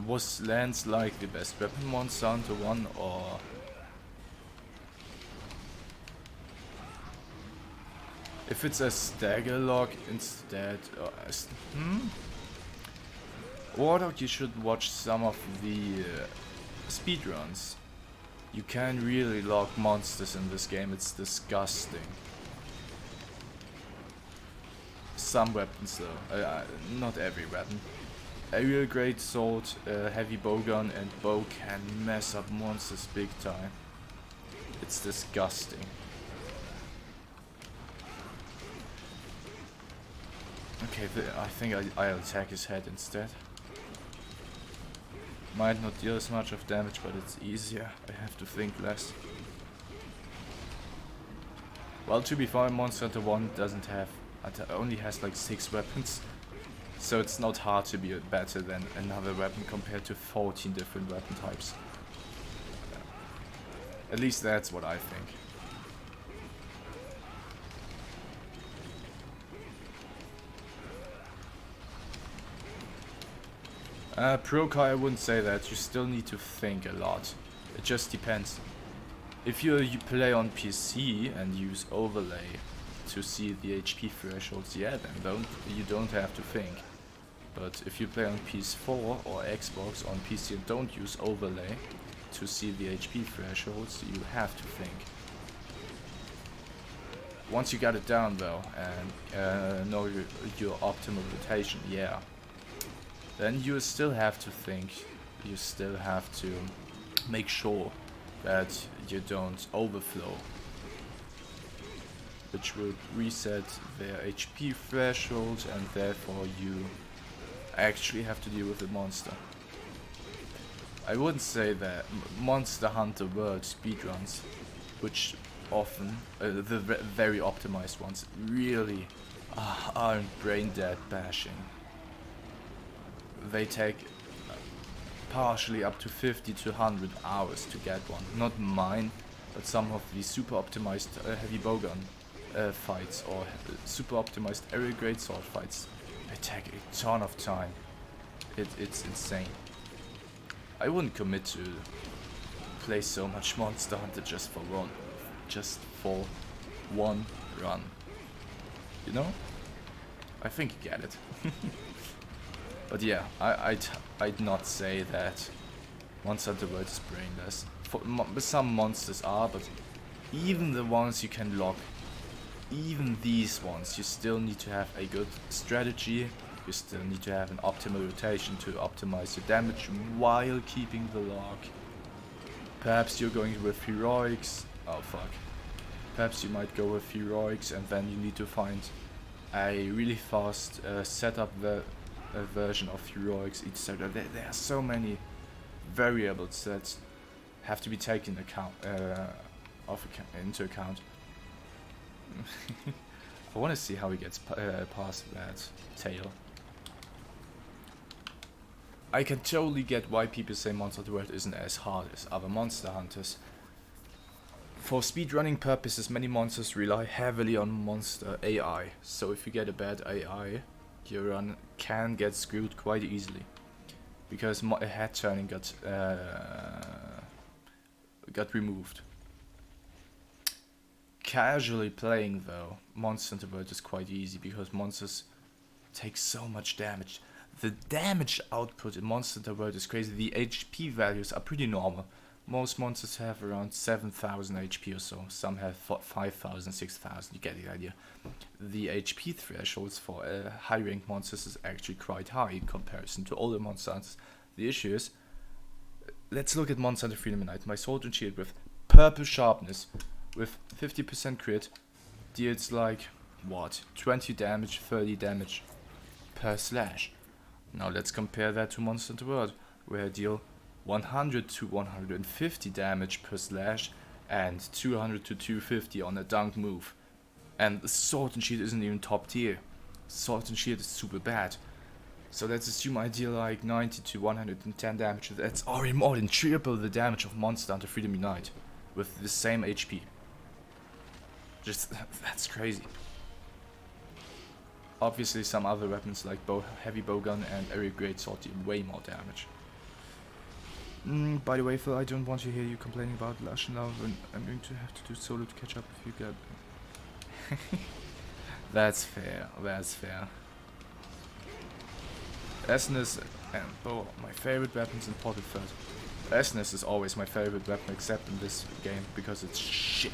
Was Lance like the best weapon Monster Hunter 1, or... If it's a stagger lock instead, Warlock, you should watch some of the speedruns. You can really lock monsters in this game, it's disgusting. Some weapons though, not every weapon. A real great sword, heavy bowgun and bow can mess up monsters big time. It's disgusting. Okay, I think I'll attack his head instead. Might not deal as much of damage, but it's easier. I have to think less. Well, to be fair, Monster Hunter 1 doesn't have... It only has like 6 weapons. So it's not hard to be better than another weapon compared to 14 different weapon types. At least that's what I think. Pro-Kai, I wouldn't say that. You still need to think a lot. It just depends. If you play on PC and use overlay to see the HP thresholds, yeah, then you don't have to think. But if you play on PS4 or Xbox on PC and don't use overlay to see the HP thresholds, you have to think. Once you got it down though, and know your optimal rotation, yeah, then you still have to think. You still have to make sure that you don't overflow, which will reset their HP threshold, and therefore you actually have to deal with the monster. I wouldn't say that Monster Hunter World speedruns, which often, the very optimized ones, really aren't brain dead bashing. They take partially up to 50 to 100 hours to get one. Not mine, but some of the super optimized heavy bowgun fights or super optimized area grade sword fights. They take a ton of time. It's insane. I wouldn't commit to play so much Monster Hunter just for one run. You know? I think you get it. But yeah, I'd not say that Monster Hunter World is brainless. Some monsters are, but even the ones you can lock, even these ones, you still need to have a good strategy. You still need to have an optimal rotation to optimize your damage while keeping the lock. Perhaps you're going with heroics. Oh fuck. Perhaps you might go with heroics and then you need to find a really fast setup version of heroics, etc. There are so many variables that have to be taken into account. I want to see how he gets past that tail. I can totally get why people say Monster Hunter World isn't as hard as other Monster Hunters. For speedrunning purposes, many monsters rely heavily on monster AI, so if you get a bad AI, your run can get screwed quite easily. Because head turning got removed. Casually playing though, Monster Hunter World is quite easy because monsters take so much damage. The damage output in Monster Hunter World is crazy. The HP values are pretty normal. Most monsters have around 7,000 HP or so. Some have 5,000, 6,000, you get the idea. The HP thresholds for high rank monsters is actually quite high in comparison to older Monster Hunters. The issue is, let's look at Monster Hunter Freedom Unite. My sword and shield with purple sharpness, with 50% crit, deals like, what, 20 damage, 30 damage per slash. Now let's compare that to Monster Hunter World, where I deal 100 to 150 damage per slash and 200 to 250 on a dunk move. And the sword and shield isn't even top tier. Sword and shield is super bad. So let's assume I deal like 90 to 110 damage. That's already more than triple the damage of Monster Hunter Freedom Unite with the same HP. That's crazy. Obviously some other weapons like heavy bowgun and area grade sword deal way more damage. By the way, Phil, I don't want to hear you complaining about Laoshan Lung, and I'm going to have to do solo to catch up if you get... That's fair, that's fair. Essence and bow are my favorite weapons in Portal 3rd. Essence is always my favorite weapon except in this game because it's shit.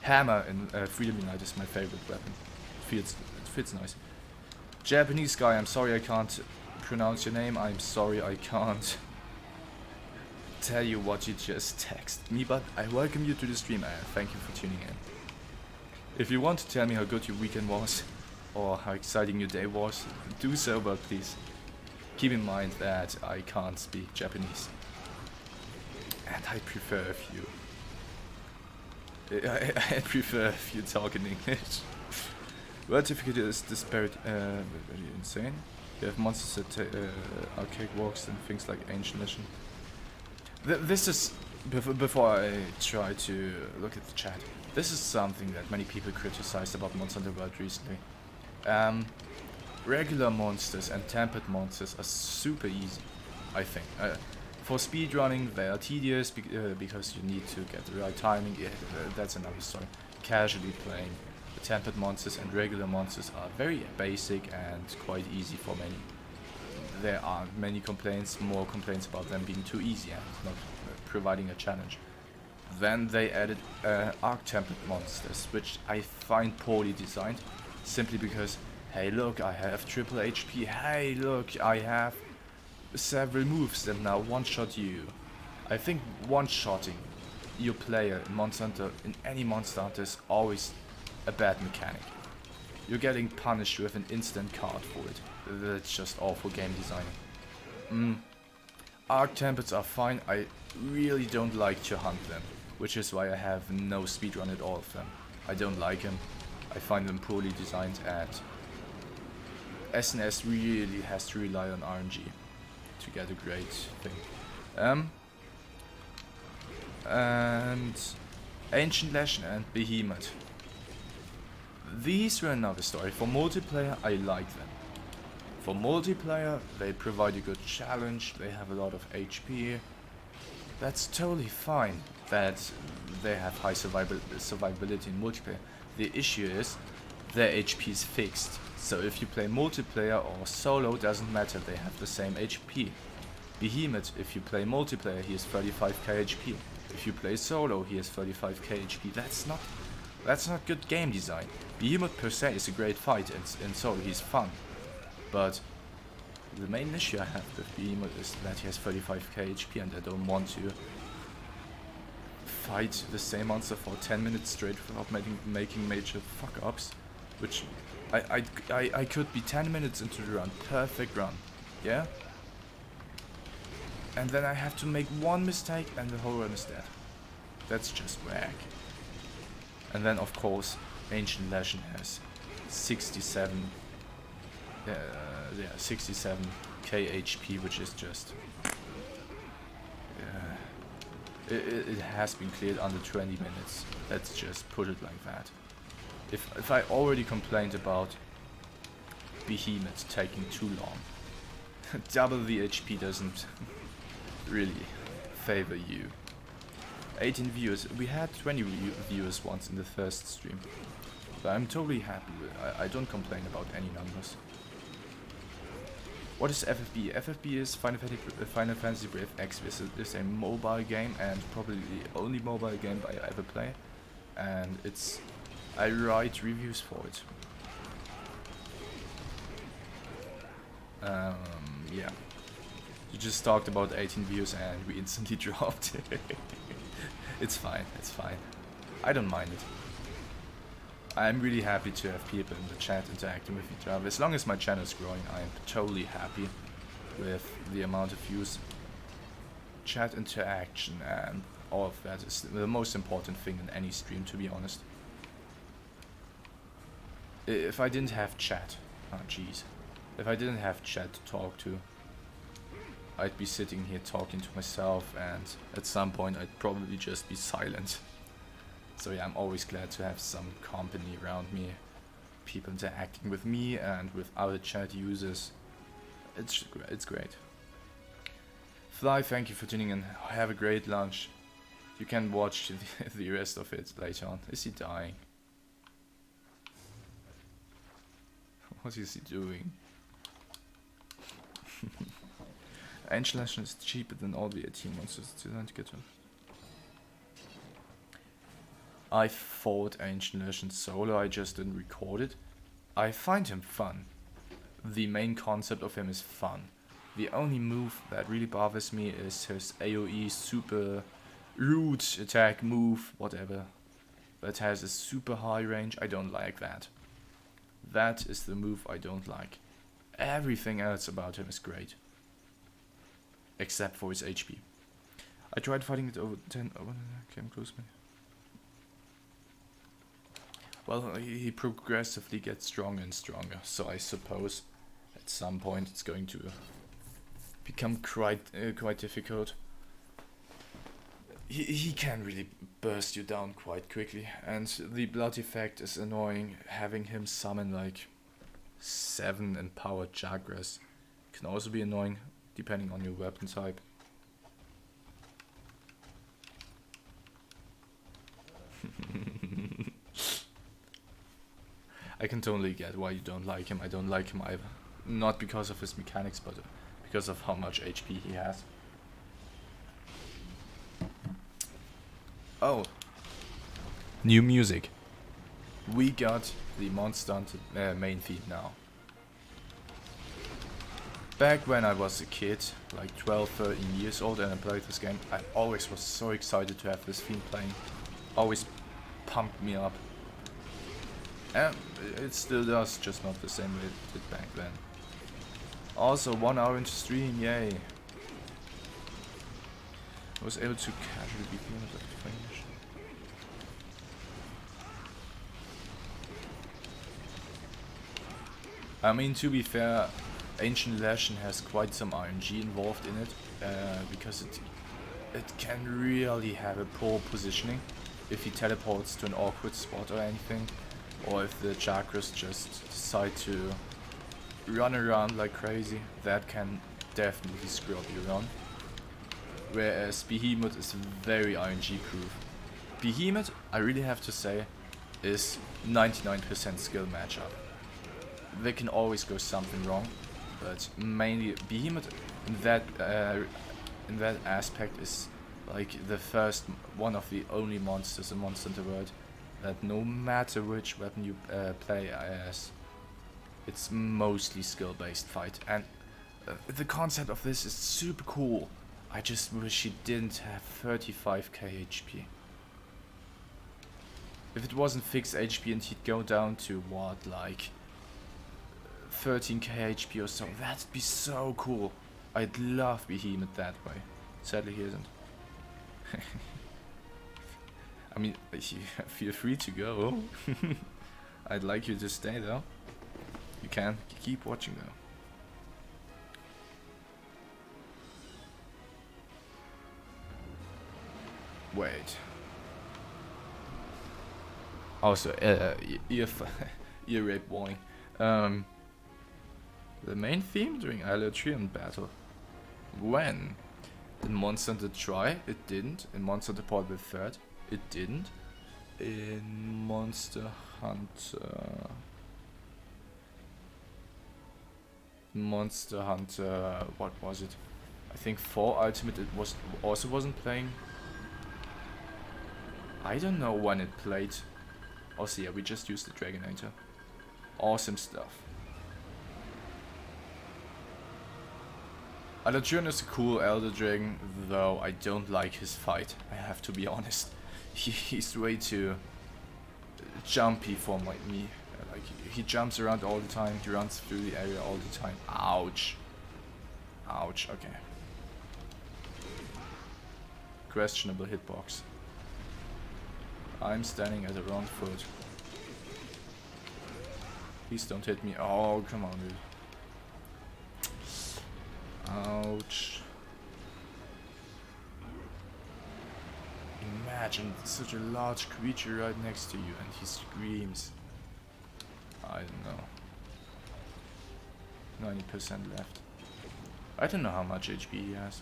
Hammer in Freedom Unite is my favorite weapon. It fits nice. Japanese guy, I'm sorry I can't pronounce your name. I'm sorry I can't tell you what you just texted me, but I welcome you to the stream and thank you for tuning in. If you want to tell me how good your weekend was or how exciting your day was, do so, but please keep in mind that I can't speak Japanese and I prefer if you talk in English. World difficulty is disparate, very insane. You have monsters that are cakewalks and things like Ancient Legend. This is, before I try to look at the chat, this is something that many people criticized about Monster Hunter World recently. Regular monsters and tempered monsters are super easy, I think. For speedrunning, they are tedious because you need to get the right timing. Yeah, that's another story. Casually playing, the tempered monsters and regular monsters are very basic and quite easy for many. There aren't many complaints, more complaints about them being too easy and not providing a challenge. Then they added arc-tempered monsters, which I find poorly designed, simply because, hey look, I have triple HP, hey look, I have several moves that now one-shot you. I think one-shotting your player in Monster Hunter, in any Monster Hunter, is always a bad mechanic. You're getting punished with an instant card for it. That's just awful game designing. Arc Tempers are fine, I really don't like to hunt them, which is why I have no speedrun at all of them. I don't like them, I find them poorly designed, and SNS really has to rely on RNG to get a great thing. And Ancient Legend and Behemoth. These were another story. For multiplayer, I like them. For multiplayer, they provide a good challenge, they have a lot of HP. That's totally fine that they have high survivability in multiplayer. The issue is, their HP is fixed. So if you play multiplayer or solo, doesn't matter, they have the same HP. Behemoth, if you play multiplayer, he has 35k HP. If you play solo, he has 35k HP. That's not good game design. Behemoth per se is a great fight, and in solo he's fun. But the main issue I have with Behemoth is that he has 35k HP, and I don't want to fight the same monster for 10 minutes straight without making major fuck-ups. Which I could be 10 minutes into the run, perfect run, yeah? And then I have to make one mistake and the whole run is dead. That's just whack. And then of course, Ancient Legend has 67k HP, which is just... it has been cleared under 20 minutes. Let's just put it like that. If I already complained about Behemoth taking too long, double the HP doesn't really favor you. 18 viewers. We had 20 viewers once in the first stream. But I'm totally happy with it. I don't complain about any numbers. What is FFB? FFB is Final Fantasy Brave Exvius. It is a mobile game and probably the only mobile game I ever play. And I write reviews for it. Yeah. You just talked about 18 views and we instantly dropped. It's fine, it's fine. I don't mind it. I'm really happy to have people in the chat interacting with each other. As long as my channel is growing, I'm totally happy with the amount of views. Chat interaction and all of that is the most important thing in any stream, to be honest. If I didn't have chat, oh jeez, if I didn't have chat to talk to, I'd be sitting here talking to myself, and at some point I'd probably just be silent. So yeah, I'm always glad to have some company around me, people interacting with me and with other chat users. It's great. Fly, thank you for tuning in. Have a great lunch. You can watch the rest of it later on. Is he dying? What is he doing? Ancient Legend is cheaper than all the 18 monsters designed to get to. I fought Ancient Legend solo, I just didn't record it. I find him fun. The main concept of him is fun. The only move that really bothers me is his AoE super root attack move, whatever. That has a super high range. I don't like that. That is the move I don't like. Everything else about him is great. Except for his HP. I tried fighting it over 10... Oh, came close to me. Well, he progressively gets stronger and stronger, so I suppose at some point it's going to become quite difficult. He can really burst you down quite quickly, and the blood effect is annoying. Having him summon like 7 empowered chakras can also be annoying, depending on your weapon type. I can totally get why you don't like him. I don't like him either. Not because of his mechanics, but because of how much HP he has. Oh. New music. We got the Monster Hunter main theme now. Back when I was a kid, like 12, 13 years old, and I played this game, I always was so excited to have this theme playing. Always pumped me up. And it still does, just not the same way it did back then. Also, 1 hour into stream, yay! I was able to casually begin at the finish. I mean, to be fair, Ancient Laoshan has quite some RNG involved in it, because it can really have a poor positioning if he teleports to an awkward spot or anything, or if the chakras just decide to run around like crazy. That can definitely screw up your run. Whereas Behemoth is very RNG proof. Behemoth, I really have to say, is 99% skill matchup. There can always go something wrong, but mainly Behemoth in that aspect is like the first one of the only monsters in Monster Hunter World that no matter which weapon you play as, it's mostly skill based fight, and the concept of this is super cool. I just wish he didn't have 35k HP. If it wasn't fixed HP and he'd go down to what, like 13k HP or so, that'd be so cool. I'd love Behemoth that way. Sadly he isn't. I mean, feel free to go. I'd like you to stay though. You can keep watching though. Wait. Also, ear rape warning. The main theme during Rathian battle. When? In Monster Hunter Tri, it didn't. In Monster Hunter Portable 3rd, it didn't. In Monster Hunter... what was it? I think 4 Ultimate it wasn't playing. I don't know when it played. Also, yeah, we just used the Dragonator. Awesome stuff. Akantor is a cool Elder Dragon, though I don't like his fight, I have to be honest. He's way too jumpy for me. Like, he jumps around all the time, he runs through the area all the time. Ouch. Ouch, okay. Questionable hitbox. I'm standing at the wrong foot. Please don't hit me. Oh, come on, dude. Ouch. Imagine such a large creature right next to you and he screams. I don't know. 90% left. I don't know how much HP he has.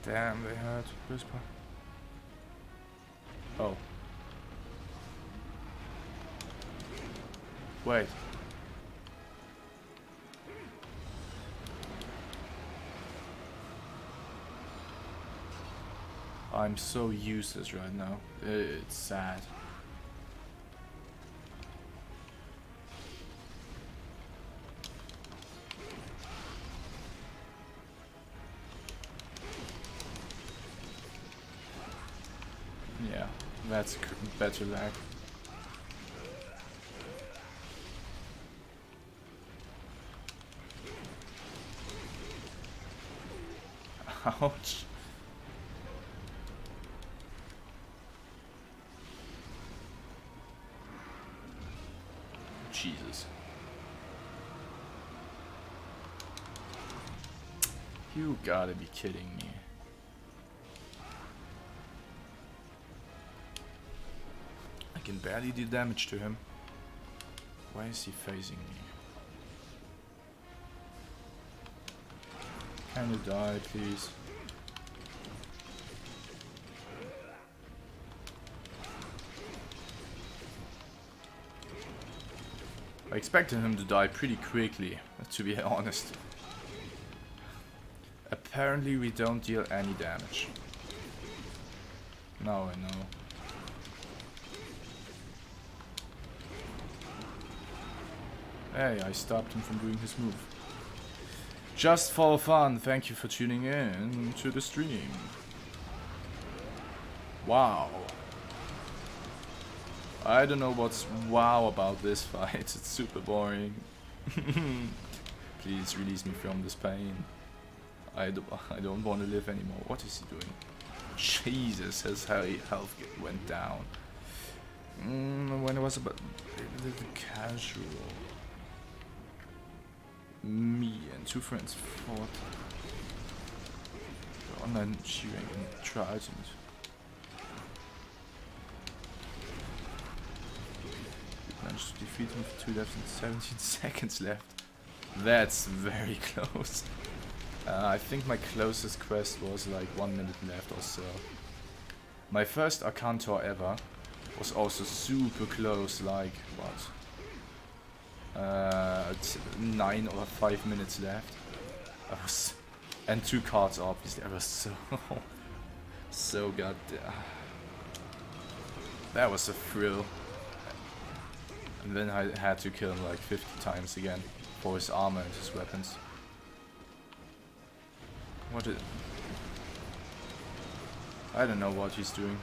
Damn, they hurt. Whisper. Oh. Wait. I'm so useless right now. It's sad. Yeah, that's better lag. Ouch. Jesus. You gotta be kidding me. I can barely do damage to him. Why is he facing me? Can you die, please? I expected him to die pretty quickly, to be honest. Apparently we don't deal any damage. Now I know. Hey, I stopped him from doing his move. Just for fun, thank you for tuning in to the stream. Wow. I don't know what's wow about this fight, it's super boring. Please release me from this pain. I don't want to live anymore. What is he doing? Jesus, his health went down. When it was about a little casual. Me and two friends fought the online G-Rank and Triton. Managed to defeat him with 2 left and 17 seconds left. That's very close. I think my closest quest was like 1 minute left or so. My first Akantor ever was also super close, like what? 9 or 5 minutes left. And 2 cards obviously. I was so goddamn. That was a thrill. And then I had to kill him like 50 times again for his armor and his weapons. I don't know what he's doing.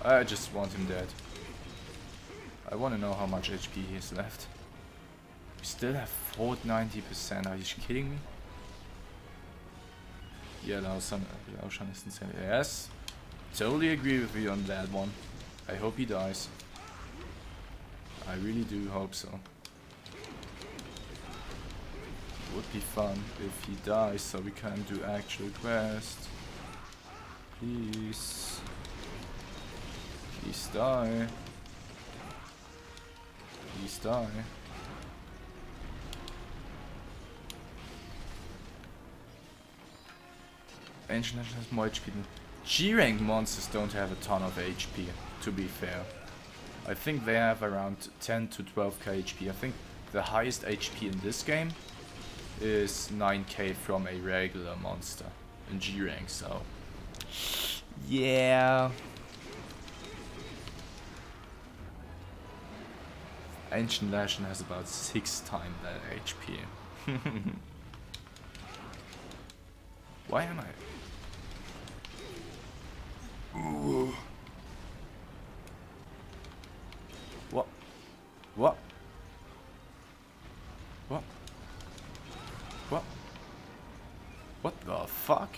I just want him dead. I want to know how much HP he has left. We still have 490%. Are you kidding me? Yeah, Laoshan is insane. Yes, totally agree with you on that one. I hope he dies. I really do hope so. Would be fun if he dies so we can do actual quests. Please. Please die. Please die. Ancient Legend has more HP than G-Rank monsters don't have a ton of HP, to be fair. I think they have around 10 to 12k HP. I think the highest HP in this game is 9k from a regular monster in G-Rank, so yeah. Ancient Legend has about 6 times that HP. Why am I? Ooh. What? What? What? What? What the fuck?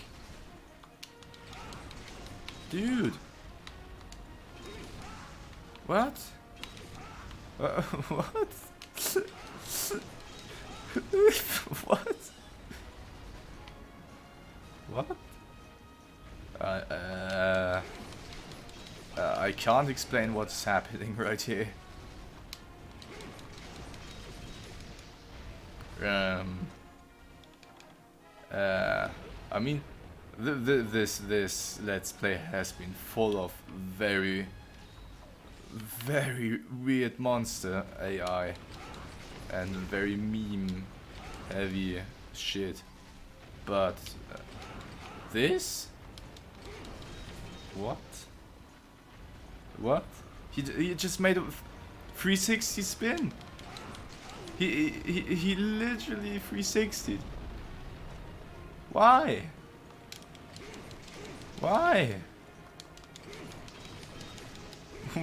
Dude! What? What? What? What? I can't explain what's happening right here. I mean, this Let's Play has been full of very weird monster AI and very meme heavy shit, but this? What? What? He just made a 360 spin. He literally 360'd. Why? Why?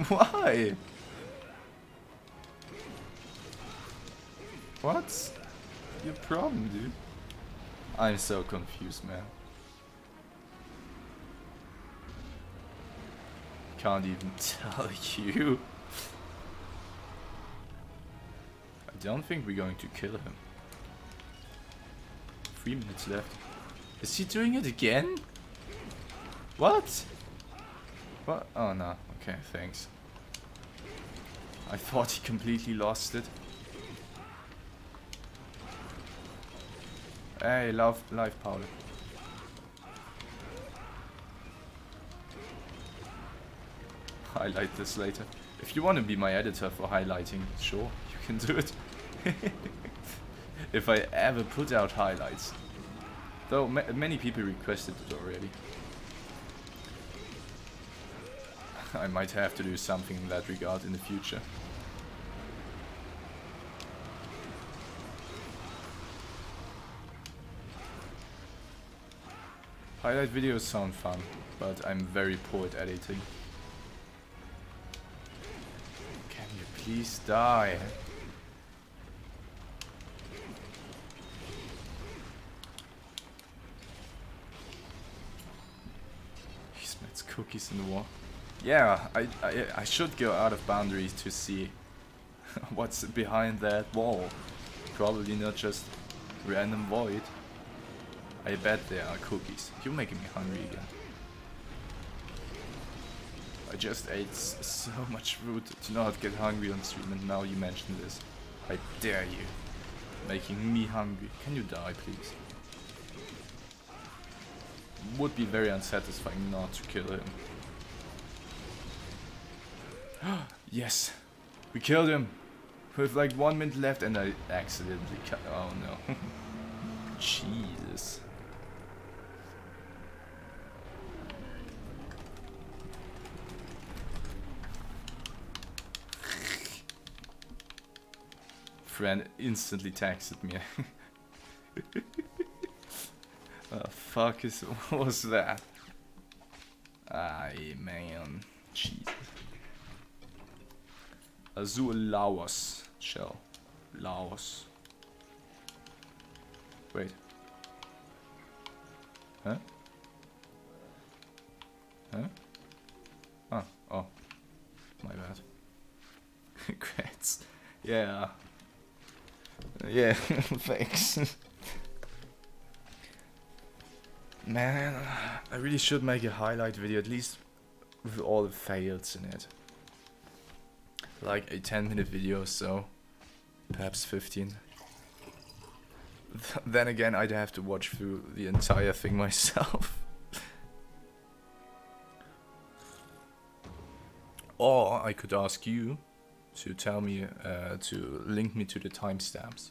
Why? What's your problem, dude? I'm so confused, man. Can't even tell you. don't think we're going to kill him. 3 minutes left. Is he doing it again? What? What? Oh no. Okay, thanks. I thought he completely lost it. Hey, live Paul. Highlight this later. If you want to be my editor for highlighting, sure, you can do it. If I ever put out highlights. Though many people requested it already. I might have to do something in that regard in the future. Highlight videos sound fun, but I'm very poor at editing. Can you please die? He smells cookies in the wall. Yeah, I should go out of boundaries to see what's behind that wall. Probably not just random void. I bet there are cookies. You're making me hungry again. I just ate so much food to not get hungry on stream, and now you mention this. I dare you. Making me hungry. Can you die, please? Would be very unsatisfying not to kill him. Yes! We killed him! With like 1 minute left and I accidentally cut. Oh no. Jesus. Friend instantly texted me. Fuck is what was that? Ay man, Jesus. Azul Laos shell. Laos. Wait. Huh? Huh? Oh, oh. My bad. Creds. Yeah. Yeah, thanks. Man, I really should make a highlight video, at least with all the fails in it. Like a 10-minute video or so. Perhaps 15. Then again, I'd have to watch through the entire thing myself. Or I could ask you to tell me, to link me to the timestamps.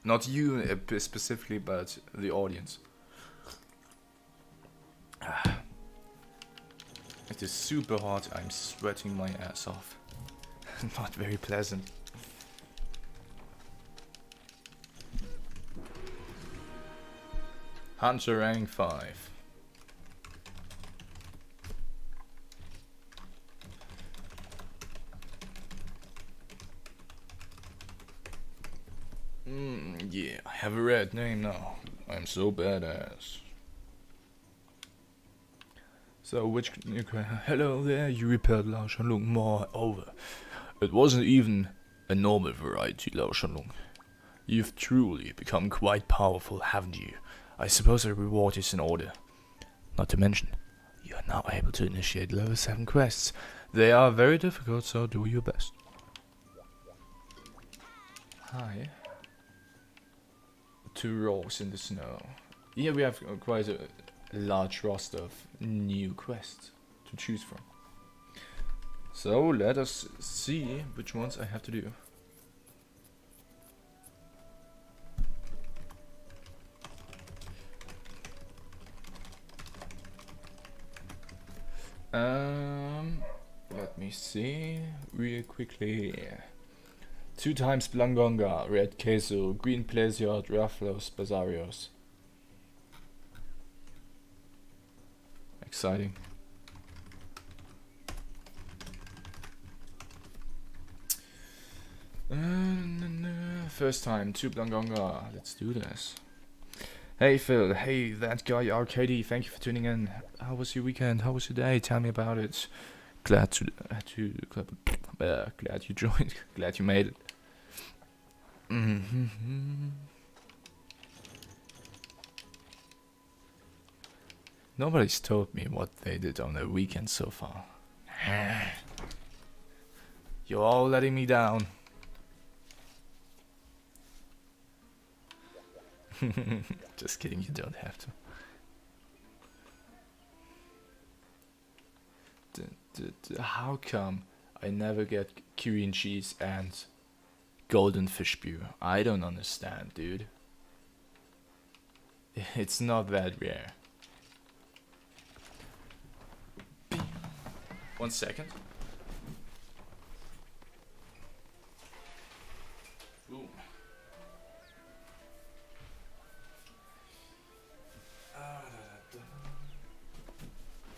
Not you specifically, but the audience. It is super hot, I'm sweating my ass off. Not very pleasant. Hunter rank 5. Yeah, I have a red name now. I'm so badass. So which hello there, you repaired Laoshan Lung. Moreover, it wasn't even a normal variety Laoshan Lung. You've truly become quite powerful, haven't you? I suppose a reward is in order. Not to mention, you are now able to initiate level 7 quests. They are very difficult, so do your best. Hi. 2 rolls in the snow. Here we have quite a large roster of new quests to choose from. So let us see which ones I have to do. Let me see real quickly. 2 times Blangonga, Red Queso, Green Pleasure, Rathalos, Basarios. Exciting. First time, 2 Blangonga. Let's do this. Hey Phil, hey that guy Arcady, thank you for tuning in. How was your weekend? How was your day? Tell me about it. Glad you joined. Glad you made it. Nobody's told me what they did on their weekend so far. You're all letting me down. Just kidding, you don't have to. How come I never get Korean cheese and golden fish spew? I don't understand, dude. It's not that rare. 1 second. Boom.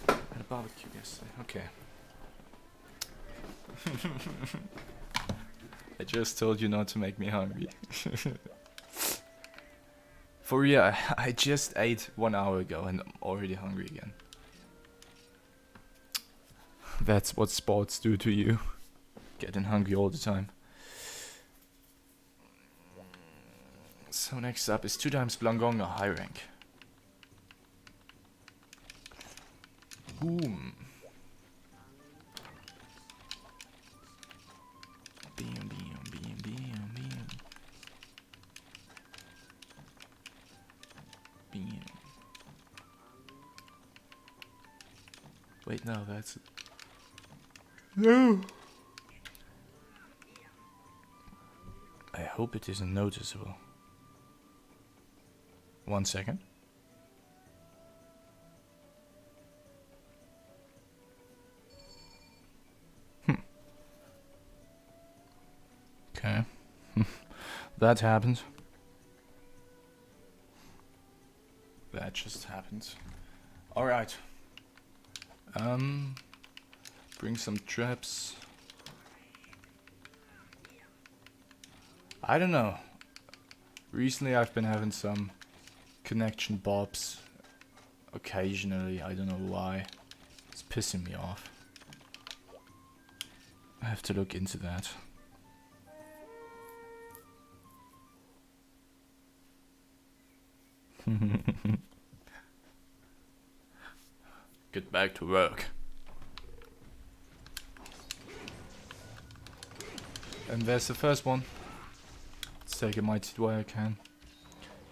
Had a barbecue yesterday. Okay. I just told you not to make me hungry. For real, I just ate 1 hour ago and I'm already hungry again. That's what sports do to you. Getting hungry all the time. So next up is 2 times Blango or high rank. Boom. Bam, bam, bam, bam, bam. Bam. Wait, no, that's... No! I hope it isn't noticeable. 1 second. Okay. That happened. That just happened. Alright. Bring some traps. I don't know. Recently I've been having some connection bobs. Occasionally, I don't know why. It's pissing me off. I have to look into that. Get back to work. And there's the first one. Let's take a mighty while I can.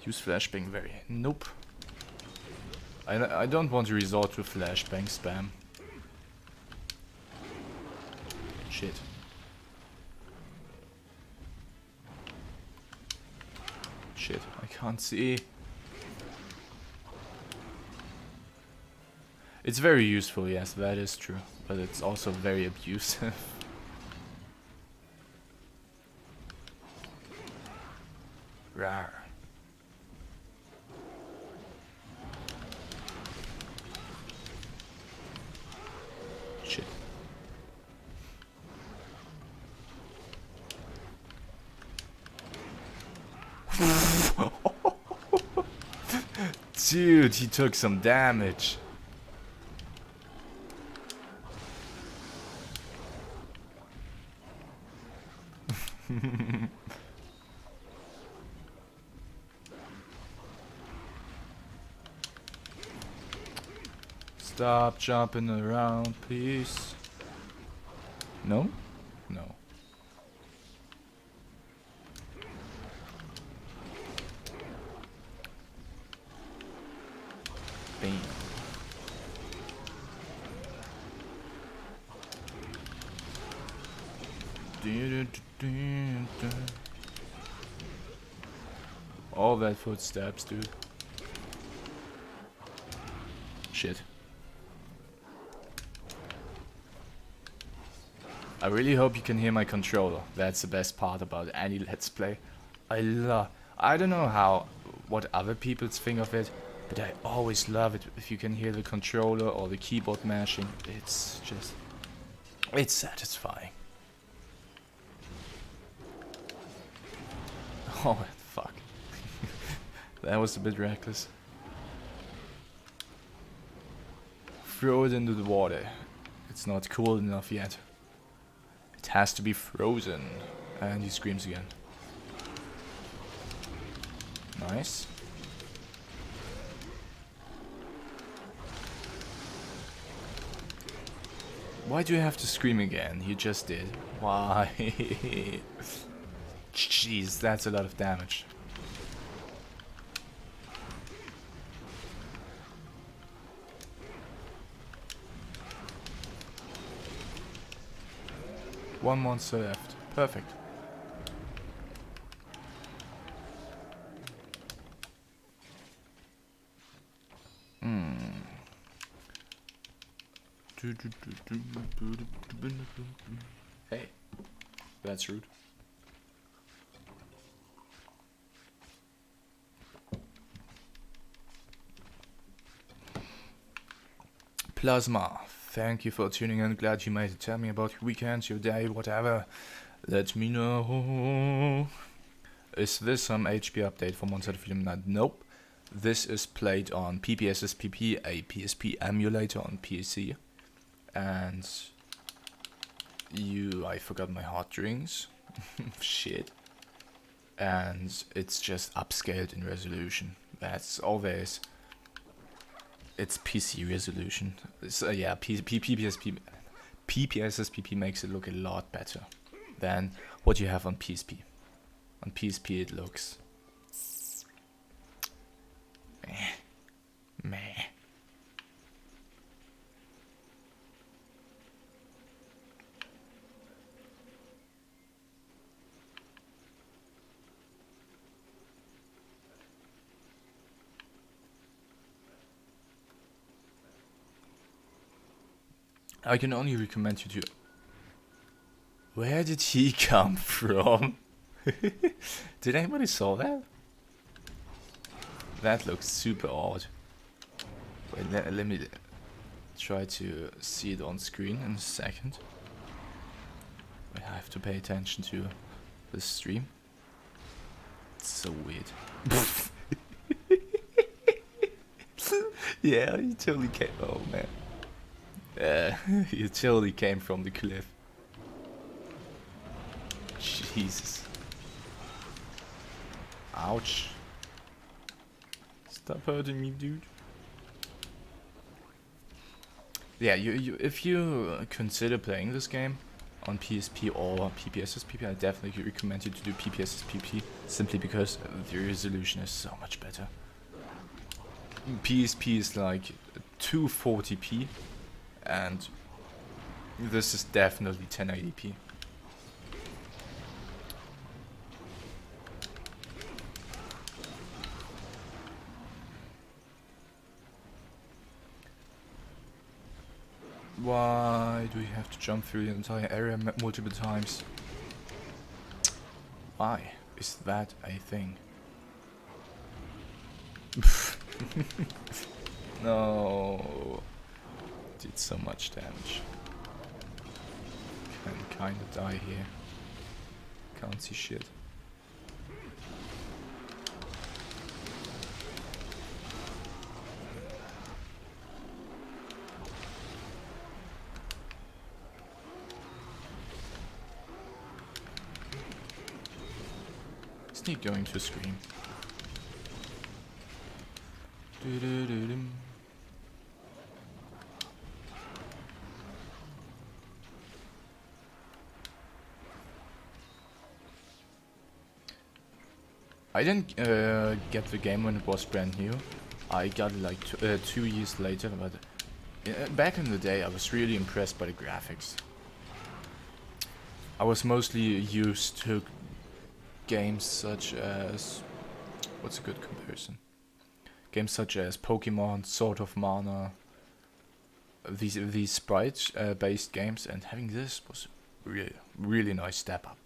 Use flashbang very... Nope. I don't want to resort to flashbang spam. Shit. Shit, I can't see. It's very useful, yes, that is true. But it's also very abusive. Rawr. Shit. Dude, he took some damage. Stop jumping around, please. No? No. Bam. All that footsteps, dude. Shit. I really hope you can hear my controller. That's the best part about any Let's Play. I don't know what other people think of it, but I always love it if you can hear the controller or the keyboard mashing. It's satisfying. Oh, fuck. That was a bit reckless. Throw it into the water. It's not cool enough yet. It has to be frozen. And he screams again. Nice. Why do you have to scream again? You just did. Why? Jeez, that's a lot of damage. One monster left. Perfect. Hey, that's rude. Plasma, thank you for tuning in. Glad you made it. Tell me about your weekend, your day, whatever. Let me know. Is this some HP update for Monster Film Night? Nope. This is played on PPSSPP, a PSP emulator on PC. And I forgot my hot drinks. Shit. And it's just upscaled in resolution. That's all there is. It's PC resolution. So yeah, PPSSPP makes it look a lot better than what you have on PSP. On PSP it looks meh. I can only recommend you to... Where did he come from? Did anybody saw that? That looks super odd. Wait, let me try to see it on screen in a second. I have to pay attention to the stream. It's so weird. Yeah, you totally came... Oh man. You totally came from the cliff. Jesus. Ouch. Stop hurting me, dude. Yeah, if you consider playing this game on PSP or PPSSPP, I definitely recommend you to do PPSSPP, simply because the resolution is so much better. PSP is like 240p, and this is definitely 1080p. Why do we have to jump through the entire area multiple times? Why is that a thing? No. Did so much damage. Can kinda die here. Can't see shit. Isn't he going to scream? I didn't get the game when it was brand new. I got it like 2 years later, but back in the day I was really impressed by the graphics. I was mostly used to games such as... What's a good comparison? Games such as Pokémon, Sword of Mana, these sprite based games, and having this was really nice step up.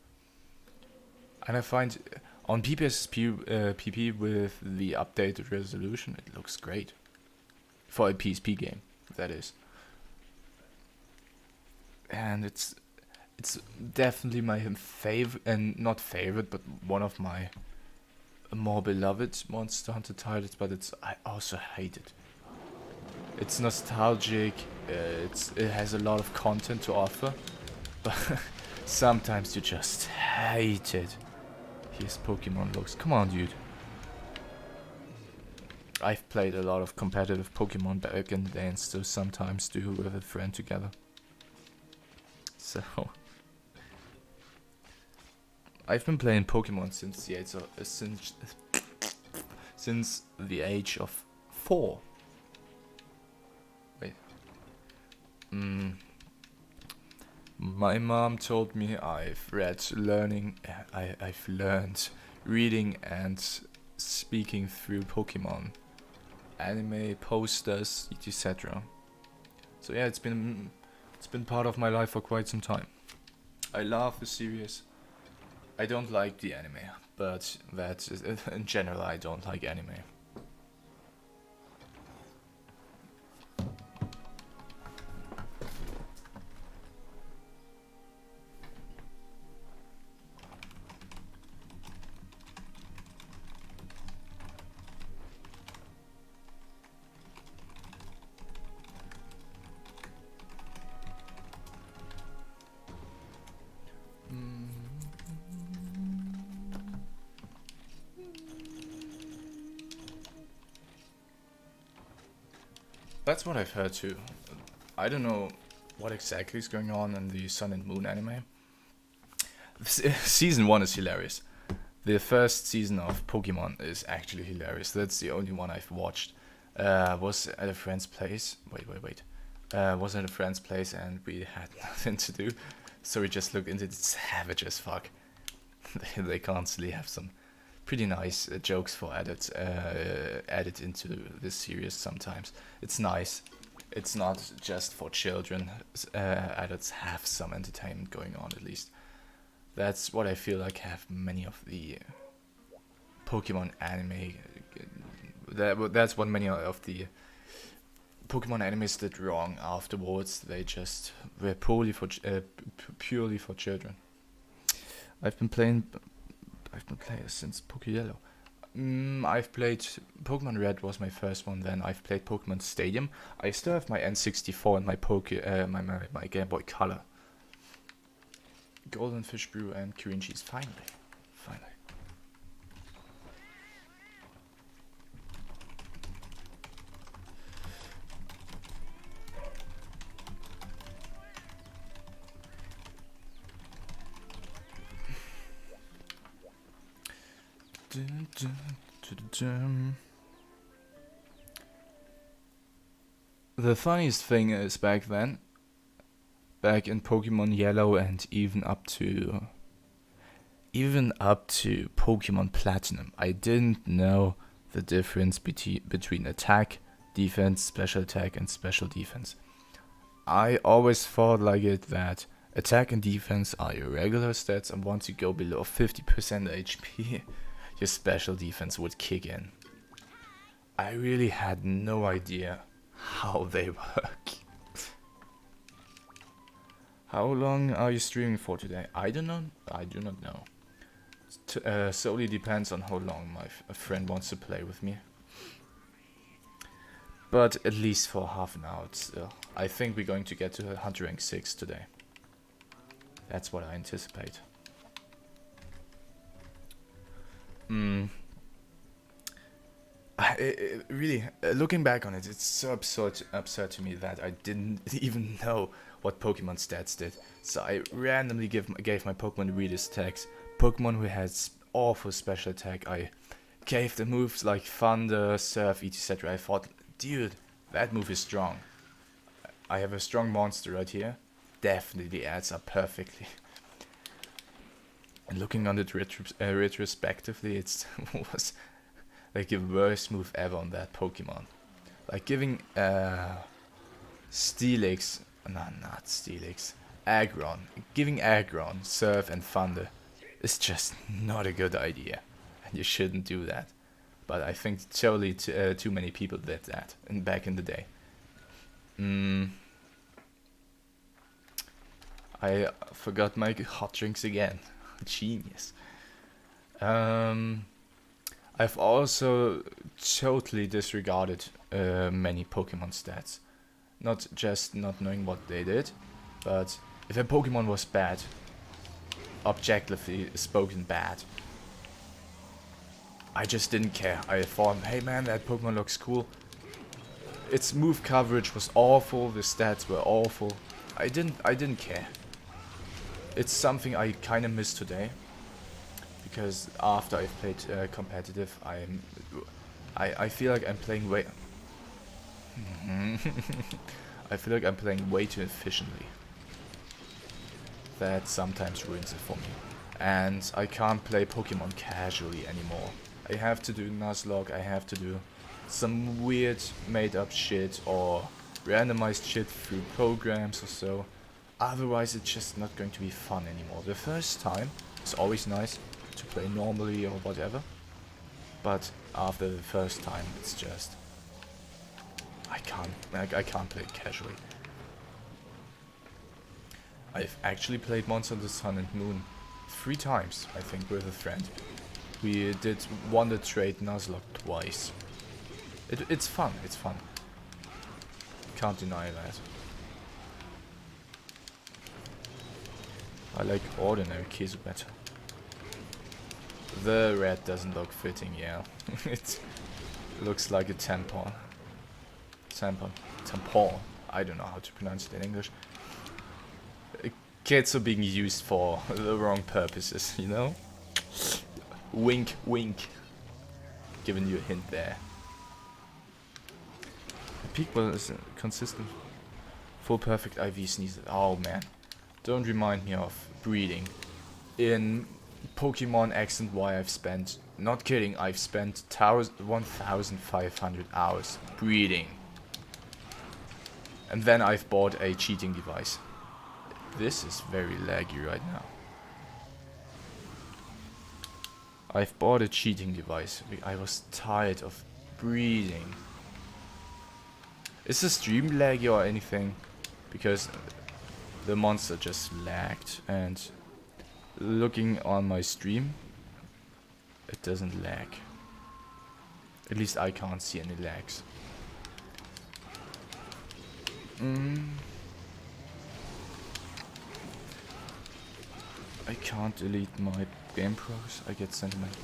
And I find on PP with the updated resolution, it looks great for a PSP game, that is. And it's definitely my favorite, and not favorite, but one of my more beloved Monster Hunter titles. But I also hate it. It's nostalgic. It has a lot of content to offer, but sometimes you just hate it. Here's Pokemon looks. Come on, dude. I've played a lot of competitive Pokemon back in the day and still sometimes do with a friend together. So I've been playing Pokemon since the age of since the age of 4. Wait. My mom told me I've learned reading and speaking through Pokemon, anime, posters, etc. So yeah, it's been part of my life for quite some time. I love the series. I don't like the anime, but in general I don't like anime. That's what I've heard too. I don't know what exactly is going on in the Sun and Moon anime. Season 1 is hilarious. The first season of Pokemon is actually hilarious. That's the only one I've watched. Was at a friend's place. Wait. Was at a friend's place and we had nothing to do. So we just looked into it. It's savage as fuck. They constantly have some pretty nice jokes for added into this series sometimes. It's nice. It's not just for children. Adults have some entertainment going on at least. That's what I feel like have many of the Pokemon anime. That's what many of the Pokemon animes did wrong afterwards. They just were purely for children. I've been playing since Pokeyellow. I've played Pokemon Red was my first one. Then I've played Pokemon Stadium. I still have my N64 and my Game Boy Color. Golden Fish Brew and Korean cheese. Finally. The funniest thing is back in Pokemon Yellow and even up to Pokemon Platinum, I didn't know the difference between attack, defense, special attack and special defense. I always thought that attack and defense are your regular stats, and once you go below 50% HP, your special defense would kick in. I really had no idea how they work. How long are you streaming for today? I do not know. Solely depends on how long a friend wants to play with me. But at least for half an hour still. I think we're going to get to Hunter Rank 6 today. That's what I anticipate. Really, looking back on it, it's so absurd to me that I didn't even know what Pokemon stats did. So I randomly gave my Pokemon readers tags. Pokemon who has awful special attack, I gave the moves like Thunder, Surf, etc. I thought, dude, that move is strong. I have a strong monster right here. Definitely adds up perfectly. And looking on it retrospectively, it was like the worst move ever on that Pokemon. Like giving Steelix, not Steelix, Aggron. Giving Aggron Surf and Thunder is just not a good idea. And you shouldn't do that. But I think totally too many people did that back in the day. I forgot my hot drinks again. Genius. I've also totally disregarded many Pokemon stats. Not just not knowing what they did, but if a Pokemon was bad, objectively spoken bad, I just didn't care. I thought, hey man, that Pokemon looks cool. Its move coverage was awful, the stats were awful. I didn't care. It's something I kind of miss today, because after I've played competitive, I feel like I'm playing way I feel like I'm playing way too efficiently. That sometimes ruins it for me. And I can't play Pokemon casually anymore. I have to do Nuzlocke, I have to do some weird made up shit or randomized shit through programs or so. Otherwise it's just not going to be fun anymore. The first time it's always nice to play normally or whatever. But after the first time it's just I can't play it casually. I've actually played Monster Hunter Sun and Moon 3 times, I think, with a friend. We did Wonder Trade Nuzlocke twice. It's fun, it's fun. Can't deny that. I like ordinary keys better. The red doesn't look fitting, yeah. It looks like a tampon. Tampon. I don't know how to pronounce it in English. Kids are being used for the wrong purposes, you know? Wink, wink. Giving you a hint there. The peak was consistent. Full perfect IV sneezes. Oh man. Don't remind me of breeding. In Pokemon X and Y I've spent, not kidding, I've spent 1,500 hours breeding. And then I've bought a cheating device. This is very laggy right now. I've bought a cheating device. I was tired of breeding. Is the stream laggy or anything? Because the monster just lagged, and looking on my stream, it doesn't lag. At least I can't see any lags. I can't delete my game pros. I get sentiment.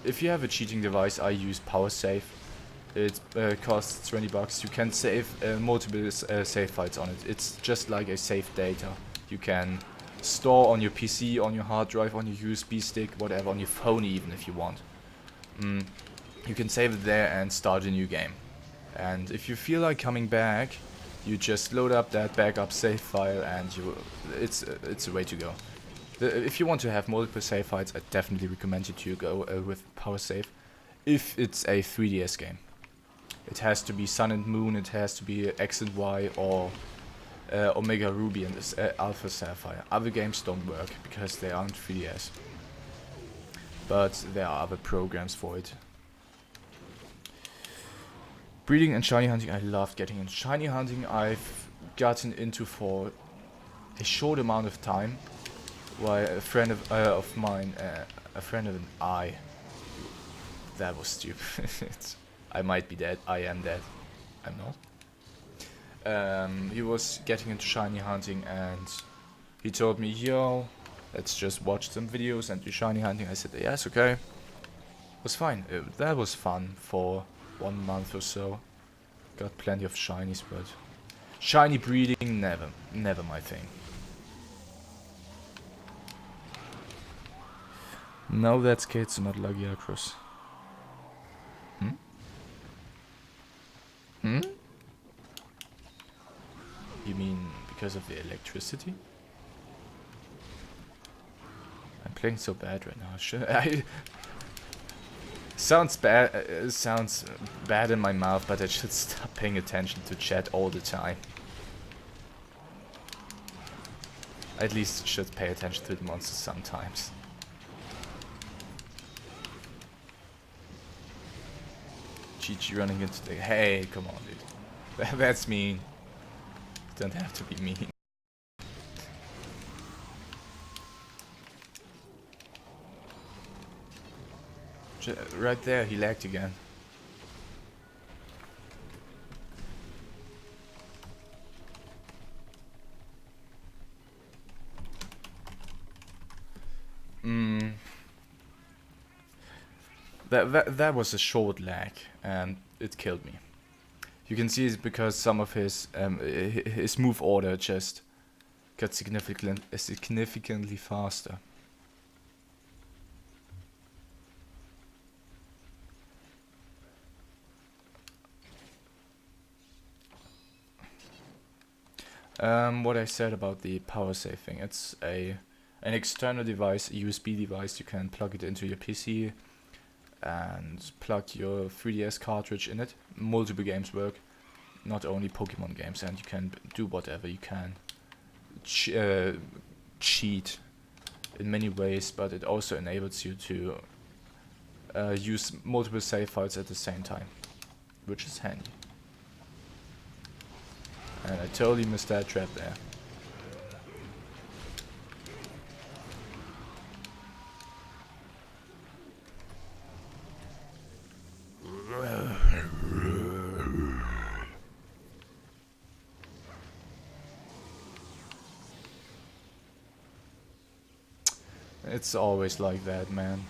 If you have a cheating device, I use PowerSave. It costs 20 bucks. You can save multiple save files on it. It's just like a save data. You can store on your PC, on your hard drive, on your USB stick, whatever, on your phone even if you want. You can save it there and start a new game. And if you feel like coming back, you just load up that backup save file, and it's a way to go. If you want to have multiple save files, I definitely recommend you to go with PowerSave. If it's a 3DS game, it has to be Sun and Moon, it has to be X and Y, or Omega Ruby and Alpha Sapphire. Other games don't work because they aren't 3DS, but there are other programs for it. Breeding and shiny hunting, I loved getting into shiny hunting. I've gotten into for a short amount of time. Why a friend of mine, a friend of an I. That was stupid. I might be dead. I am dead. I'm not. He was getting into shiny hunting, and he told me, "Yo, let's just watch some videos and do shiny hunting." I said, "Yes, okay." It was fine. That was fun for 1 month or so. Got plenty of shinies, but shiny breeding, never my thing. No, that's kids, not Lagiacros. You mean because of the electricity? I'm playing so bad right now. Should I? Sounds bad. Sounds bad in my mouth, but I should stop paying attention to chat all the time. At least should pay attention to the monsters sometimes. GG running into the... Hey, come on, dude. That's mean. Don't have to be mean. Right there, he lagged again. That was a short lag, and it killed me. You can see it's because some of his move order just got significantly faster. What I said about the power save thing, it's an external device, a USB device. You can plug it into your PC and plug your 3DS cartridge in it. Multiple games work, not only Pokemon games, and you can do whatever you can. Cheat in many ways, but it also enables you to use multiple save files at the same time, which is handy. And I totally missed that trap there. It's always like that, man.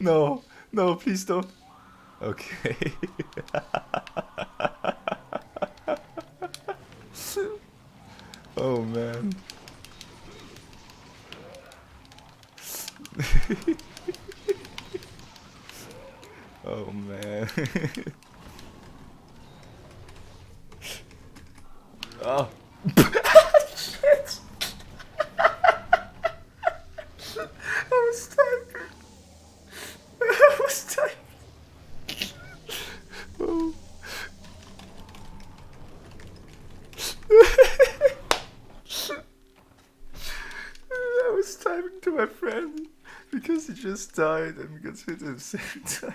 No, no, please don't. Okay. Oh man. Oh man. Oh. Shit. I was typing. I was typing. Oh. I was typing to my friend because he just died and got hit at the same time.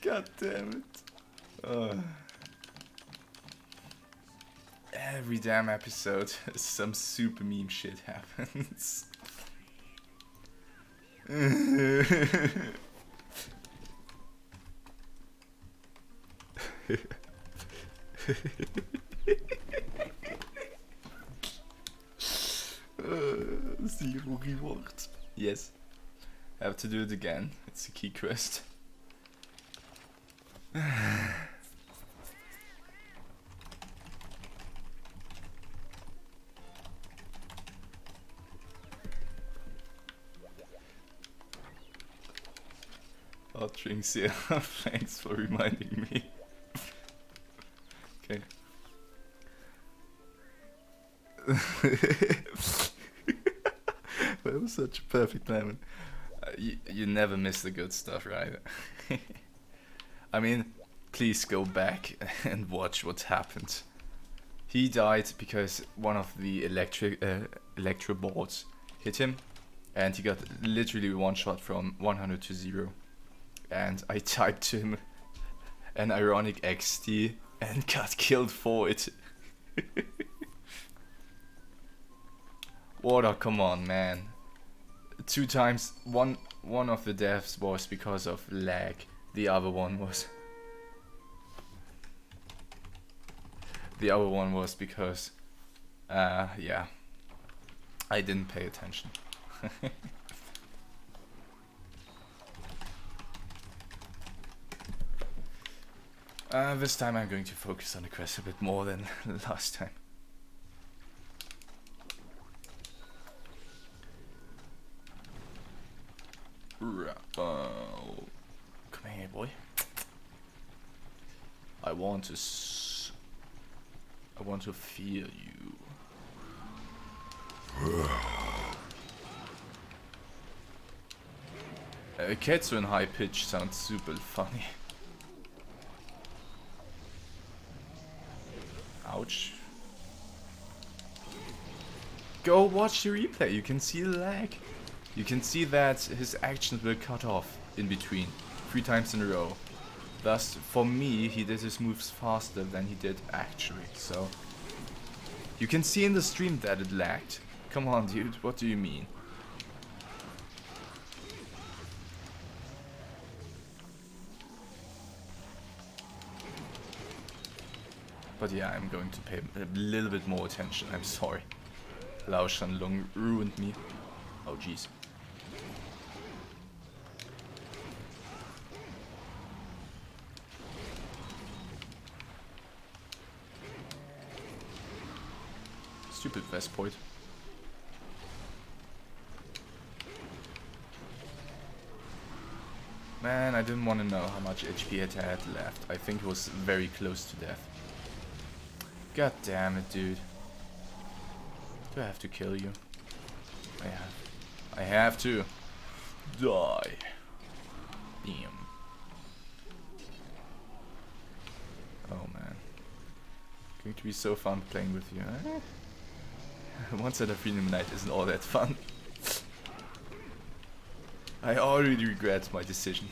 God damn it. Every damn episode some super meme shit happens. Zero reward. Yes. Have to do it again. It's a key quest. Hot drinks, yeah. Thanks for reminding me. Okay. That was such a perfect moment. You never miss the good stuff, right? I mean, please go back and watch what happened. He died because one of the electro boards hit him, and he got literally one shot from 100 to 0. And I typed him an ironic XD and got killed for it. Water, come on, man. 2 times. One of the deaths was because of lag. The other one was because yeah, I didn't pay attention. This time I'm going to focus on the quest a bit more than last time. Come here, boy. I want to feel you. Ketsu in high pitch sounds super funny. Ouch. Go watch the replay, you can see the lag. You can see that his actions will cut off in between 3 times in a row. Thus, for me, he did his moves faster than he did actually, so... You can see in the stream that it lagged. Come on, dude, what do you mean? But yeah, I'm going to pay a little bit more attention, I'm sorry. Laoshan Lung ruined me. Oh jeez. Stupid Vespoid. Man, I didn't want to know how much HP it had left. I think it was very close to death. God damn it, dude. Do I have to kill you? I have to. Die. Damn. Oh man. Going to be so fun playing with you, huh? Once at a Freedom Night isn't all that fun. I already regret my decision.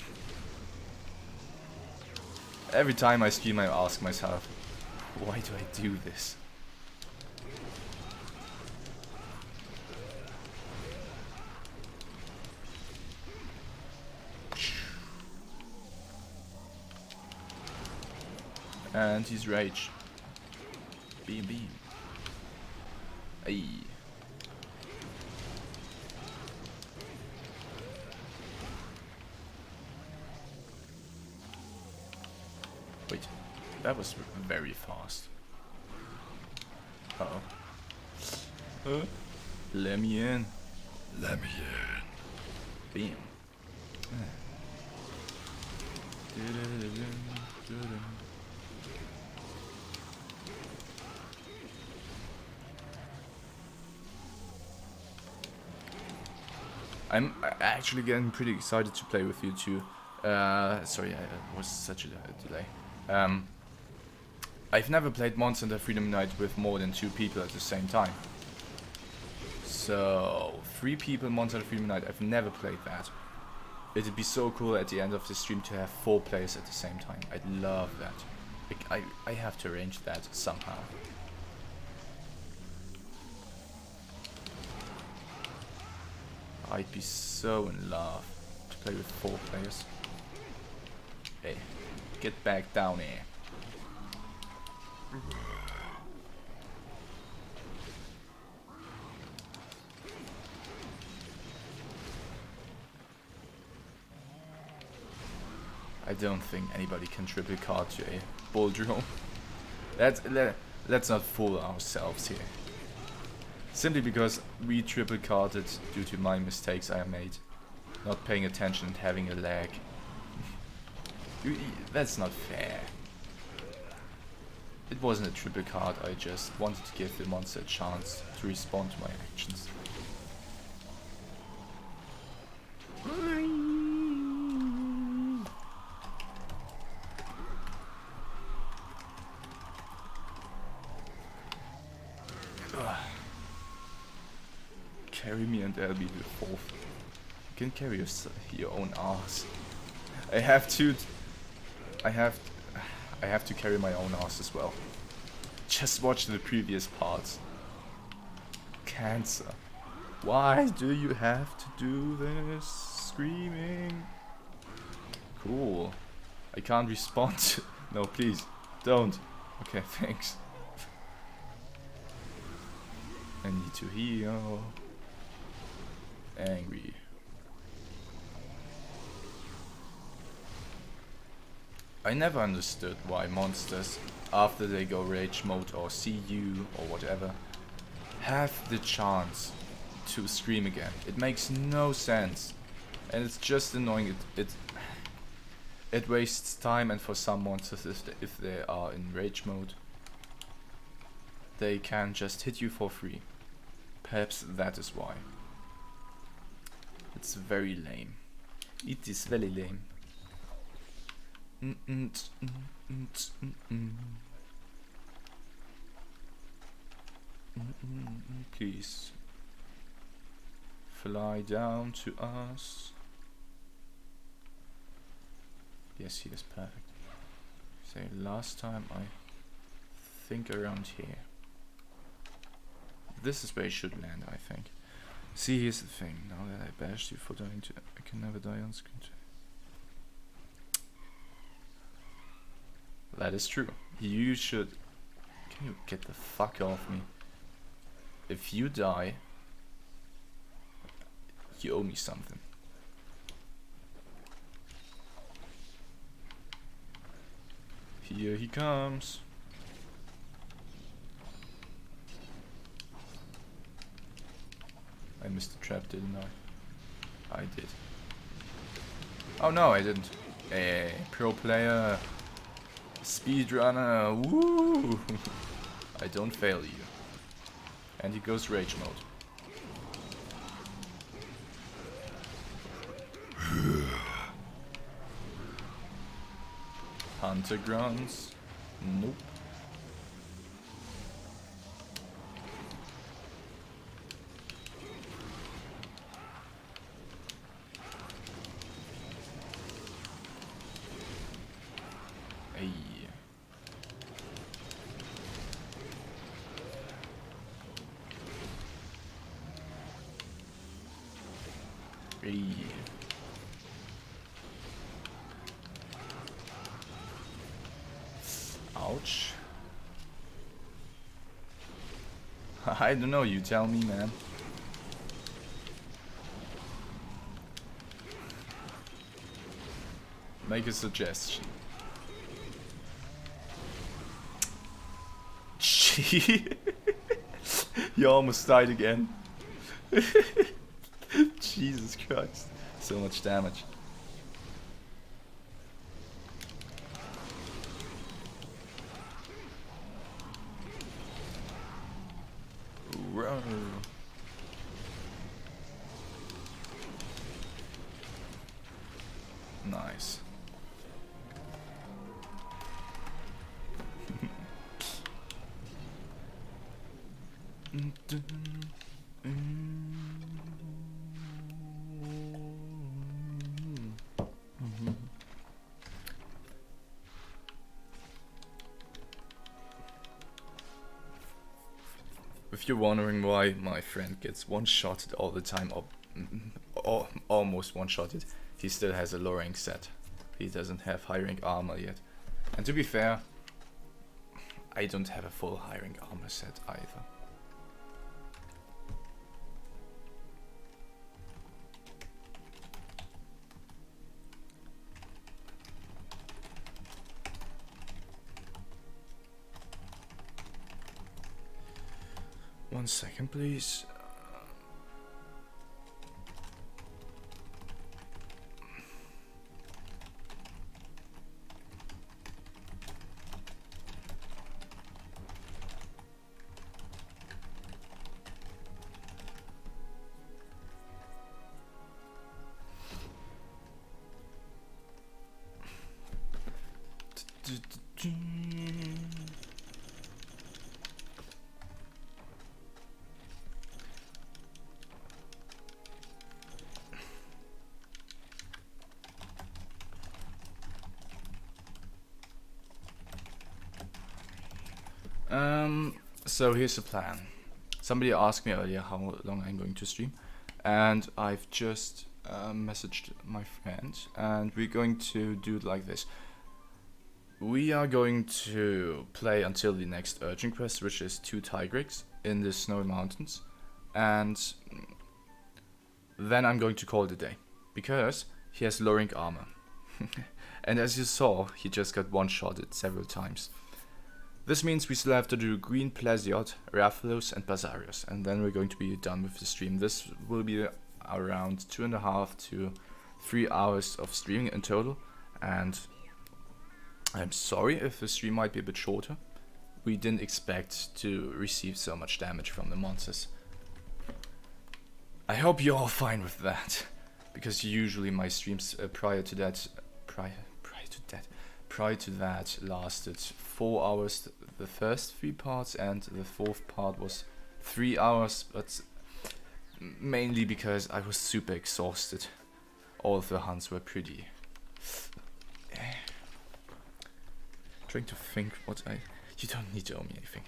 Every time I stream I ask myself, why do I do this? And he's rage. Beam beam. Ayy. Wait, that was very fast. Uh-oh. Let me in. Let me in. Bam. I'm actually getting pretty excited to play with you too. Sorry, it was such a delay. I've never played Monster Hunter Freedom Night with more than 2 people at the same time. So, 3 people Monster Hunter Freedom Night, I've never played that. It'd be so cool at the end of the stream to have 4 players at the same time. I'd love that. I have to arrange that somehow. I'd be so in love to play with 4 players. Hey, get back down here. I don't think anybody can triple card to a bull drone. Let's not fool ourselves here. Simply because we triple carded due to my mistakes I made. Not paying attention and having a lag. That's not fair. It wasn't a triple card, I just wanted to give the monster a chance to respond to my actions. Carry me and I'll be the 4th. You can carry your own ass. I have to carry my own ass as well. Just watch the previous parts. Cancer. Why do you have to do this? Screaming. Cool. I can't respond. No, please. Don't. Okay, thanks. I need to heal. Angry. I never understood why monsters, after they go rage mode or see you or whatever, have the chance to scream again. It makes no sense, and it's just annoying. It wastes time, and for some monsters, if they are in rage mode, they can just hit you for free. Perhaps that is why. It's very lame. It is very lame. Please fly down to us. Yes, he is perfect. say last time, I think around here. This is where you should land, I think. See, here's the thing. Now that I bashed you for dying to, I can never die on screen. That is true. You should... Can you get the fuck off me? If you die, you owe me something. Here he comes. I missed the trap, didn't I? I did. Oh no, I didn't. Hey, pro player. Speedrunner. Woo! I don't fail you. And he goes rage mode. Hunter grunts. Nope. Hey. Hey. Ouch. I don't know, you tell me, man. Make a suggestion. Gee. You almost died again. Jesus Christ. So much damage. Whoa. Nice. If you're wondering why my friend gets one-shotted all the time, or almost one-shotted, he still has a low rank set. He doesn't have high rank armor yet. And to be fair, I don't have a full high rank armor set either. One second, please. So here's the plan. Somebody asked me earlier how long I'm going to stream, and I've just messaged my friend, and we're going to do it like this. We are going to play until the next urgent quest, which is 2 Tigrex in the snowy mountains, and then I'm going to call it a day, because he has low rank armor. And as you saw, he just got one-shotted several times. This means we still have to do Green Plesioth, Rathalos and Basarios, and then we're going to be done with the stream. This will be around 2.5 to 3 hours of streaming in total, and I'm sorry if the stream might be a bit shorter. We didn't expect to receive so much damage from the monsters. I hope you're all fine with that, because usually my streams prior to that lasted 4 hours, the first 3 parts, and the 4th part was 3 hours, but mainly because I was super exhausted. All of the hunts were pretty Trying to think what I... You don't need to owe me anything.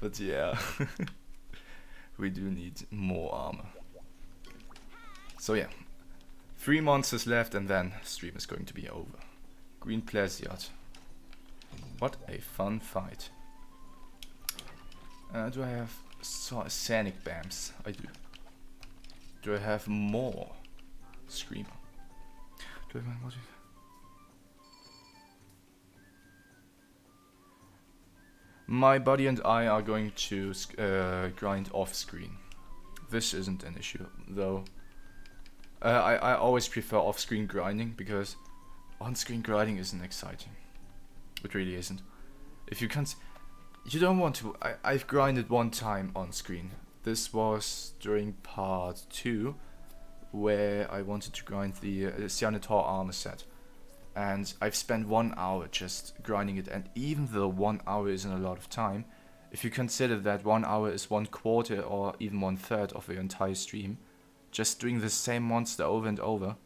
But yeah, we do need more armor. So yeah, 3 monsters left and then stream is going to be over. Green Pleasure. What a fun fight. Do I have Sonic Bams? I do. Do I have more Screamer? Do I have what? My buddy and I are going to grind off screen. This isn't an issue though. I always prefer off screen grinding because on screen grinding isn't exciting. It really isn't. If you can't, you don't want to. I've grinded one time on screen. This was during part 2, where I wanted to grind the Akantor armor set. And I've spent 1 hour just grinding it, and even though 1 hour isn't a lot of time, if you consider that 1 hour is 1/4 or even 1/3 of the entire stream, just doing the same monster over and over,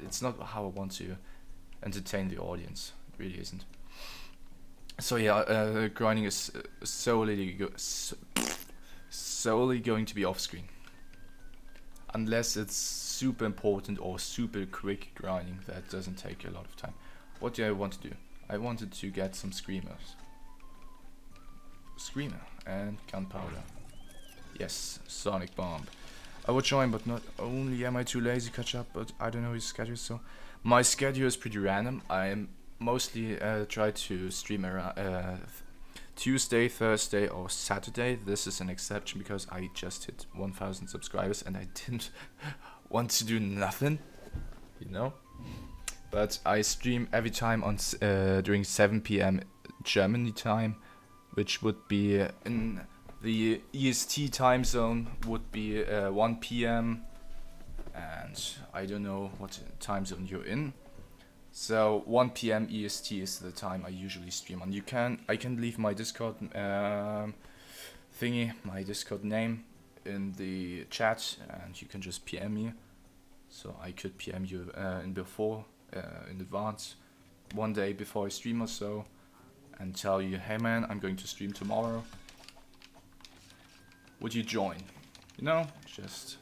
it's not how I want to entertain the audience. It really isn't. So yeah, grinding is solely going to be off screen. Unless it's super important or super quick grinding that doesn't take a lot of time. What do I want to do? I wanted to get some Screamers. Screamer and Gunpowder. Yes, Sonic Bomb. I would join, but not only am I too lazy to catch up, but I don't know his schedule, so... My schedule is pretty random. I mostly try to stream around Tuesday, Thursday or Saturday. This is an exception because I just hit 1,000 subscribers and I didn't want to do nothing, you know. But I stream every time on during 7 p.m. Germany time, which would be in the EST time zone would be 1 p.m. and I don't know what time zone you're in. So 1 p.m. EST is the time I usually stream on. I can leave my Discord thingy, my Discord name in the chat, and you can just PM me. So I could PM you in advance, 1 day before I stream or so, and tell you, hey man, I'm going to stream tomorrow. Would you join? You know, just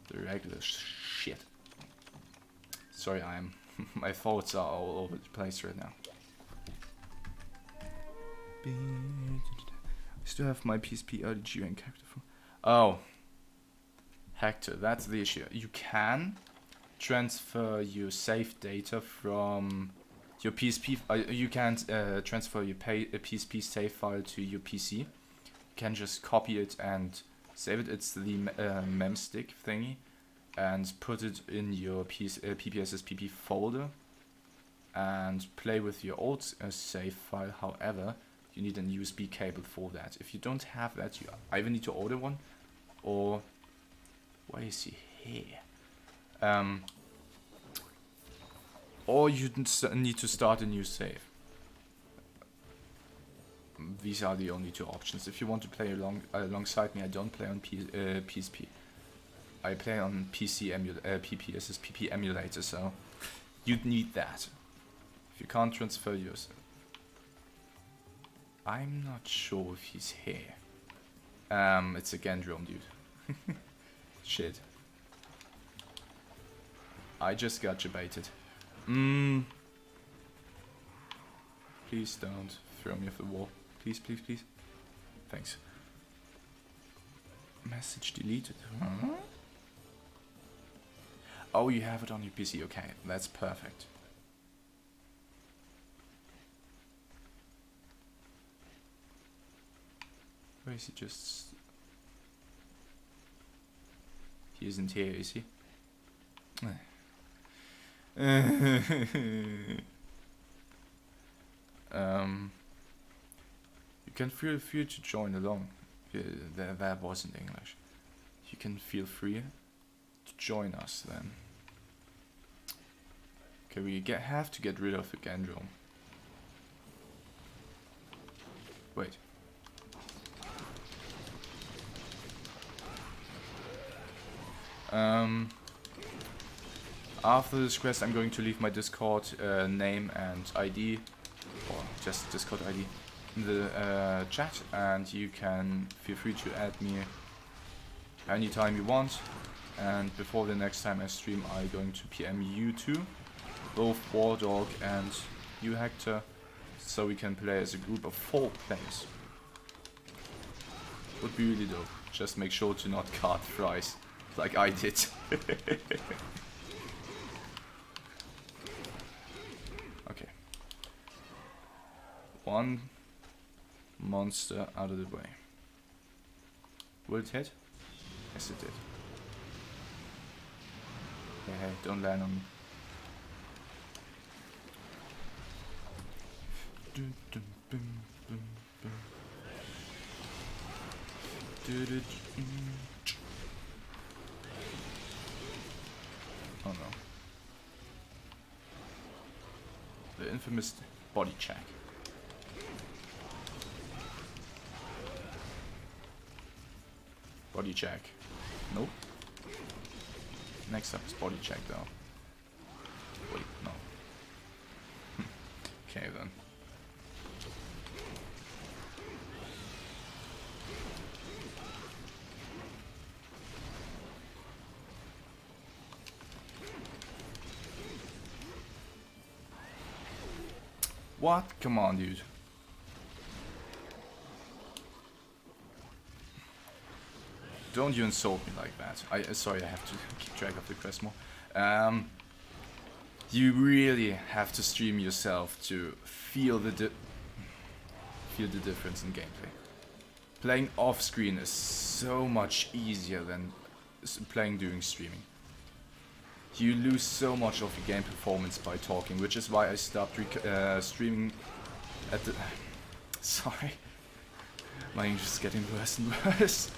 the regular shit. Sorry, my thoughts are all over the place right now. I still have my PSP LG and character for... Oh. Hector, that's the issue. You can transfer your save data from your PSP... you can't transfer your PSP save file to your PC. You can just copy it and save it. It's the memstick thingy. And put it in your PPSSPP folder and play with your old save file. However, you need a USB cable for that. If you don't have that, you either need to order one, or why is he here? Or you need to start a new save. These are the only 2 options. If you want to play alongside me, I don't play on PSP. I play on PPSSPP emulator, so you'd need that. If you can't transfer yours, I'm not sure if he's here. It's a Gendrome dude. Shit. I just got debated. Please don't throw me off the wall. Please, please, please. Thanks. Message deleted. Huh? Oh, you have it on your PC. Okay, that's perfect. Where is he? Just... He isn't here, is he? You can feel free to join along. That wasn't English. You can feel free to join us then. Okay, we have to get rid of the Gendrome. Wait. After this quest, I'm going to leave my Discord name and ID, or just Discord ID, in the chat, and you can feel free to add me anytime you want. And before the next time I stream, I'm going to PM you too, both Wardog and you, Hector, so we can play as a group of 4 players. Would be really dope. Just make sure to not card fries like I did. Okay. One monster out of the way. Will it hit? Yes, it did. Hey, don't land on me. Oh no. The infamous body check. Body check. Nope. Next up is body check though. Wait, no. Okay then. What? Come on, dude. Don't you insult me like that. Sorry, I have to keep track of the quest more. You really have to stream yourself to feel the difference in gameplay. Playing off screen is so much easier than playing during streaming. You lose so much of your game performance by talking, which is why I stopped streaming at the... Sorry. My English is getting worse and worse.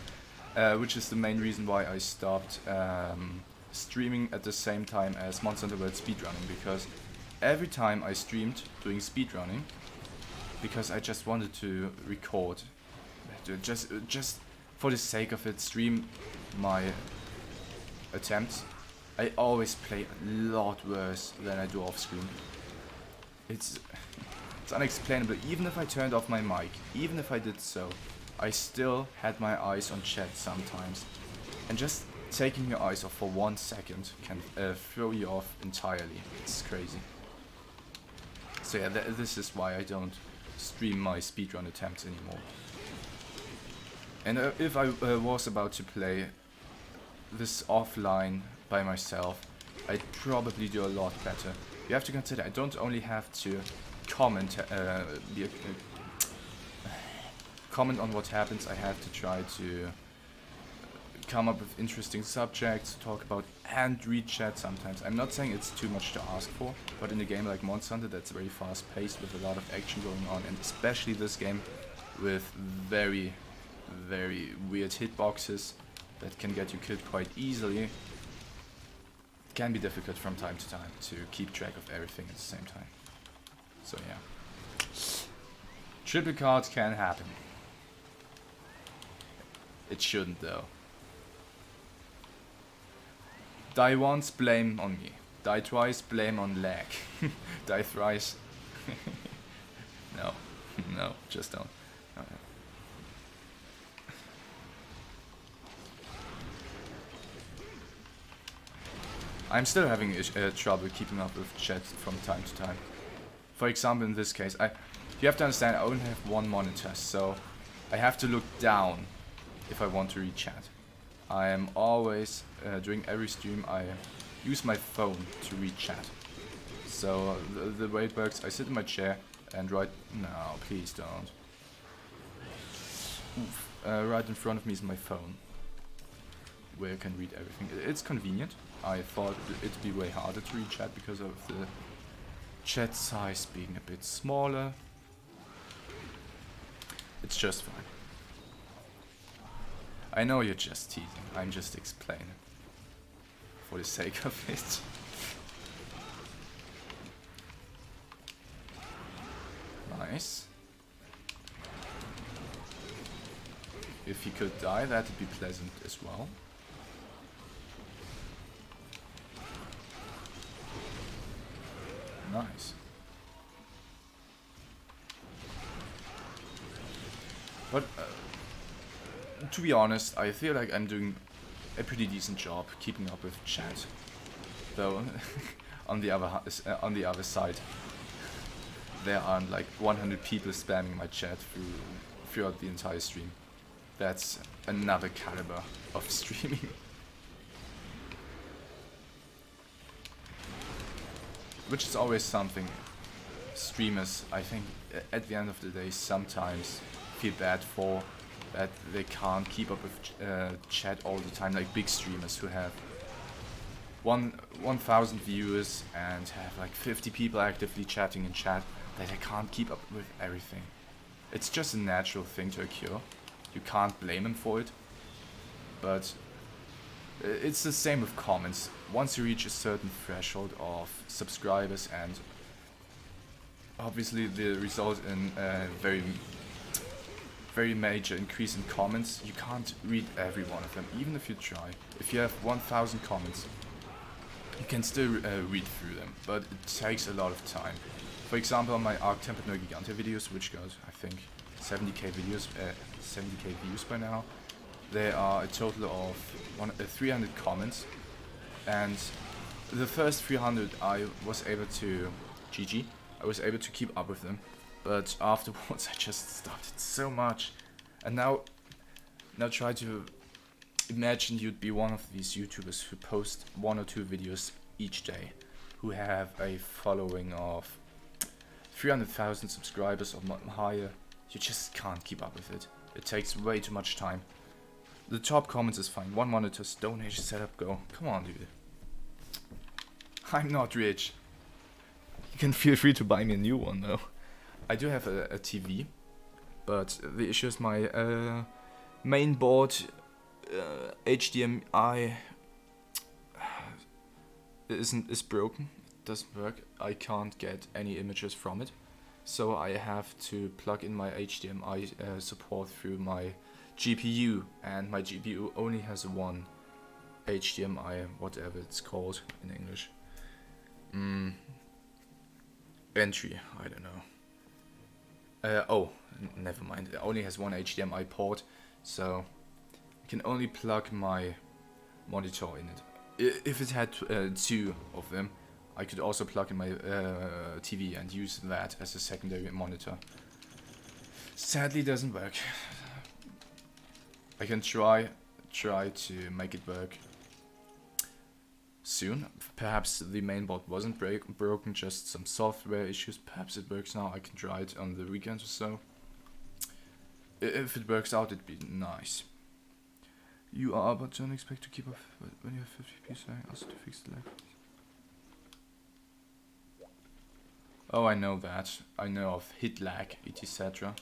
Which is the main reason why I stopped streaming at the same time as Monster Hunter World Speedrunning, because every time I streamed doing speedrunning, because I just wanted to record, just for the sake of it, stream my attempts, I always play a lot worse than I do off screen. It's unexplainable. Even if I turned off my mic, even if I did so, I still had my eyes on chat sometimes. And just taking your eyes off for 1 second can throw you off entirely. It's crazy. So yeah, this is why I don't stream my speedrun attempts anymore. And if I was about to play this offline by myself, I'd probably do a lot better. You have to consider, I don't only have to comment comment on what happens, I have to try to come up with interesting subjects to talk about and read chat sometimes. I'm not saying it's too much to ask for, but in a game like Monster Hunter that's very fast paced with a lot of action going on, and especially this game with very, very weird hitboxes that can get you killed quite easily, it can be difficult from time to time to keep track of everything at the same time. So yeah. Triple cards can happen. It shouldn't though. Die once, blame on me. Die twice, blame on lag. Die thrice. No, no, just don't. Okay. I'm still having trouble keeping up with chat from time to time. For example, in this case, you have to understand I only have one monitor, so I have to look down if I want to read chat. I am always, during every stream, I use my phone to read chat. So the way it works, I sit in my chair and write... No, please don't. Oof. Right in front of me is my phone, where I can read everything. It's convenient. I thought it'd be way harder to read chat because of the chat size being a bit smaller. It's just fine. I know you're just teasing, I'm just explaining. For the sake of it. Nice. If he could die, that'd be pleasant as well. nice. But to be honest, I feel like I'm doing a pretty decent job keeping up with chat. Though on the other side, there aren't like 100 people spamming my chat throughout the entire stream. That's another caliber of streaming. Which is always something streamers, I think, at the end of the day, sometimes feel bad for, that they can't keep up with chat all the time, like big streamers who have 1,000 viewers and have like 50 people actively chatting in chat, that they can't keep up with everything. It's just a natural thing to occur. You can't blame them for it. But it's the same with comments. Once you reach a certain threshold of subscribers, and obviously the result in a very major increase in comments, you can't read every one of them, even if you try. If you have 1,000 comments, you can still read through them, but it takes a lot of time. For example, on my Arc Tempered No Gigante videos, which got, I think, 70k views by now, there are a total of 300 comments, and the first 300 I was able to I was able to keep up with them, but afterwards I just stopped it so much. And now try to imagine you'd be one of these YouTubers who post 1 or 2 videos each day, who have a following of 300,000 subscribers or higher. You just can't keep up with it. It takes way too much time. The top comments is fine. 1 monitor, Stone Age setup, go. Come on, dude. I'm not rich. You can feel free to buy me a new one, though. I do have a TV, but the issue is my main board HDMI is broken. It doesn't work. I can't get any images from it, so I have to plug in my HDMI support through my GPU, and my GPU only has one HDMI, whatever it's called in English. Entry, I don't know. Oh, never mind. It only has one HDMI port, so I can only plug my monitor in it. If it had 2 of them, I could also plug in my TV and use that as a secondary monitor. Sadly, it doesn't work. I can try to make it work soon. Perhaps the mainboard wasn't broken, just some software issues. Perhaps it works now. I can try it on the weekend or so. If it works out, it'd be nice. You are, but don't expect to keep up when you have 50 pieces. Also to fix the lag. Oh, I know that. I know of hit lag, etc.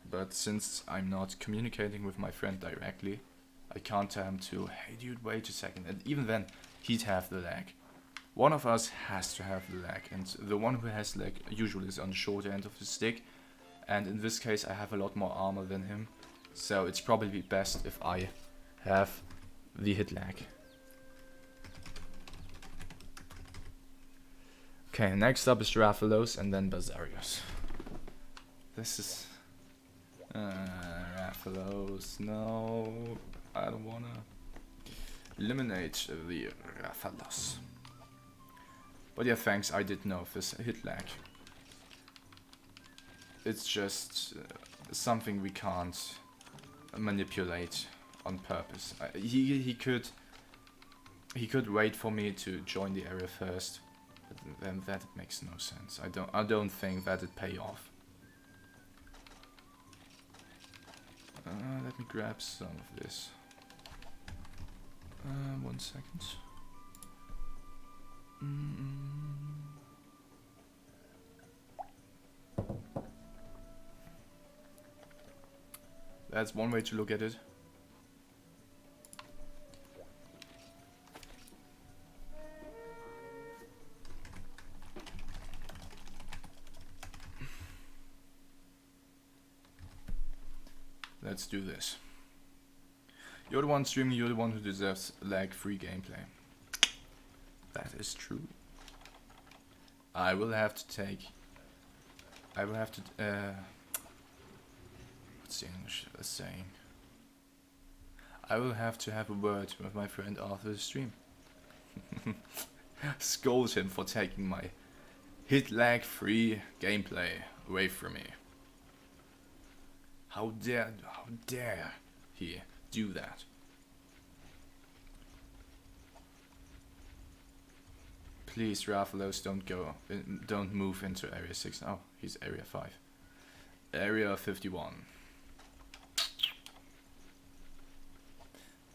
But since I'm not communicating with my friend directly, I can't tell him to, hey dude, wait a second. And even then, he'd have the lag. One of us has to have the lag, and the one who has lag usually is on the short end of the stick. And in this case, I have a lot more armor than him, so it's probably best if I have the hit lag. Okay, next up is Rathalos and then Bazarios. This is... Rathalos, no, I don't wanna eliminate the Rathalos. But yeah, thanks, I did know of this hit lag. It's just something we can't manipulate on purpose. He could wait for me to join the area first, but then that makes no sense. I don't think that'd pay off. Let me grab some of this. 1 second. That's one way to look at it. Let's do this. You're the one streaming, you're the one who deserves lag-free gameplay. That is true. I will have to take... I will have to... what's the English saying? I will have to have a word with my friend after the stream. Scold him for taking my hit lag free gameplay away from me. How dare he do that? Please, Rathalos, don't move into Area 6. Oh, he's Area 5. Area 51.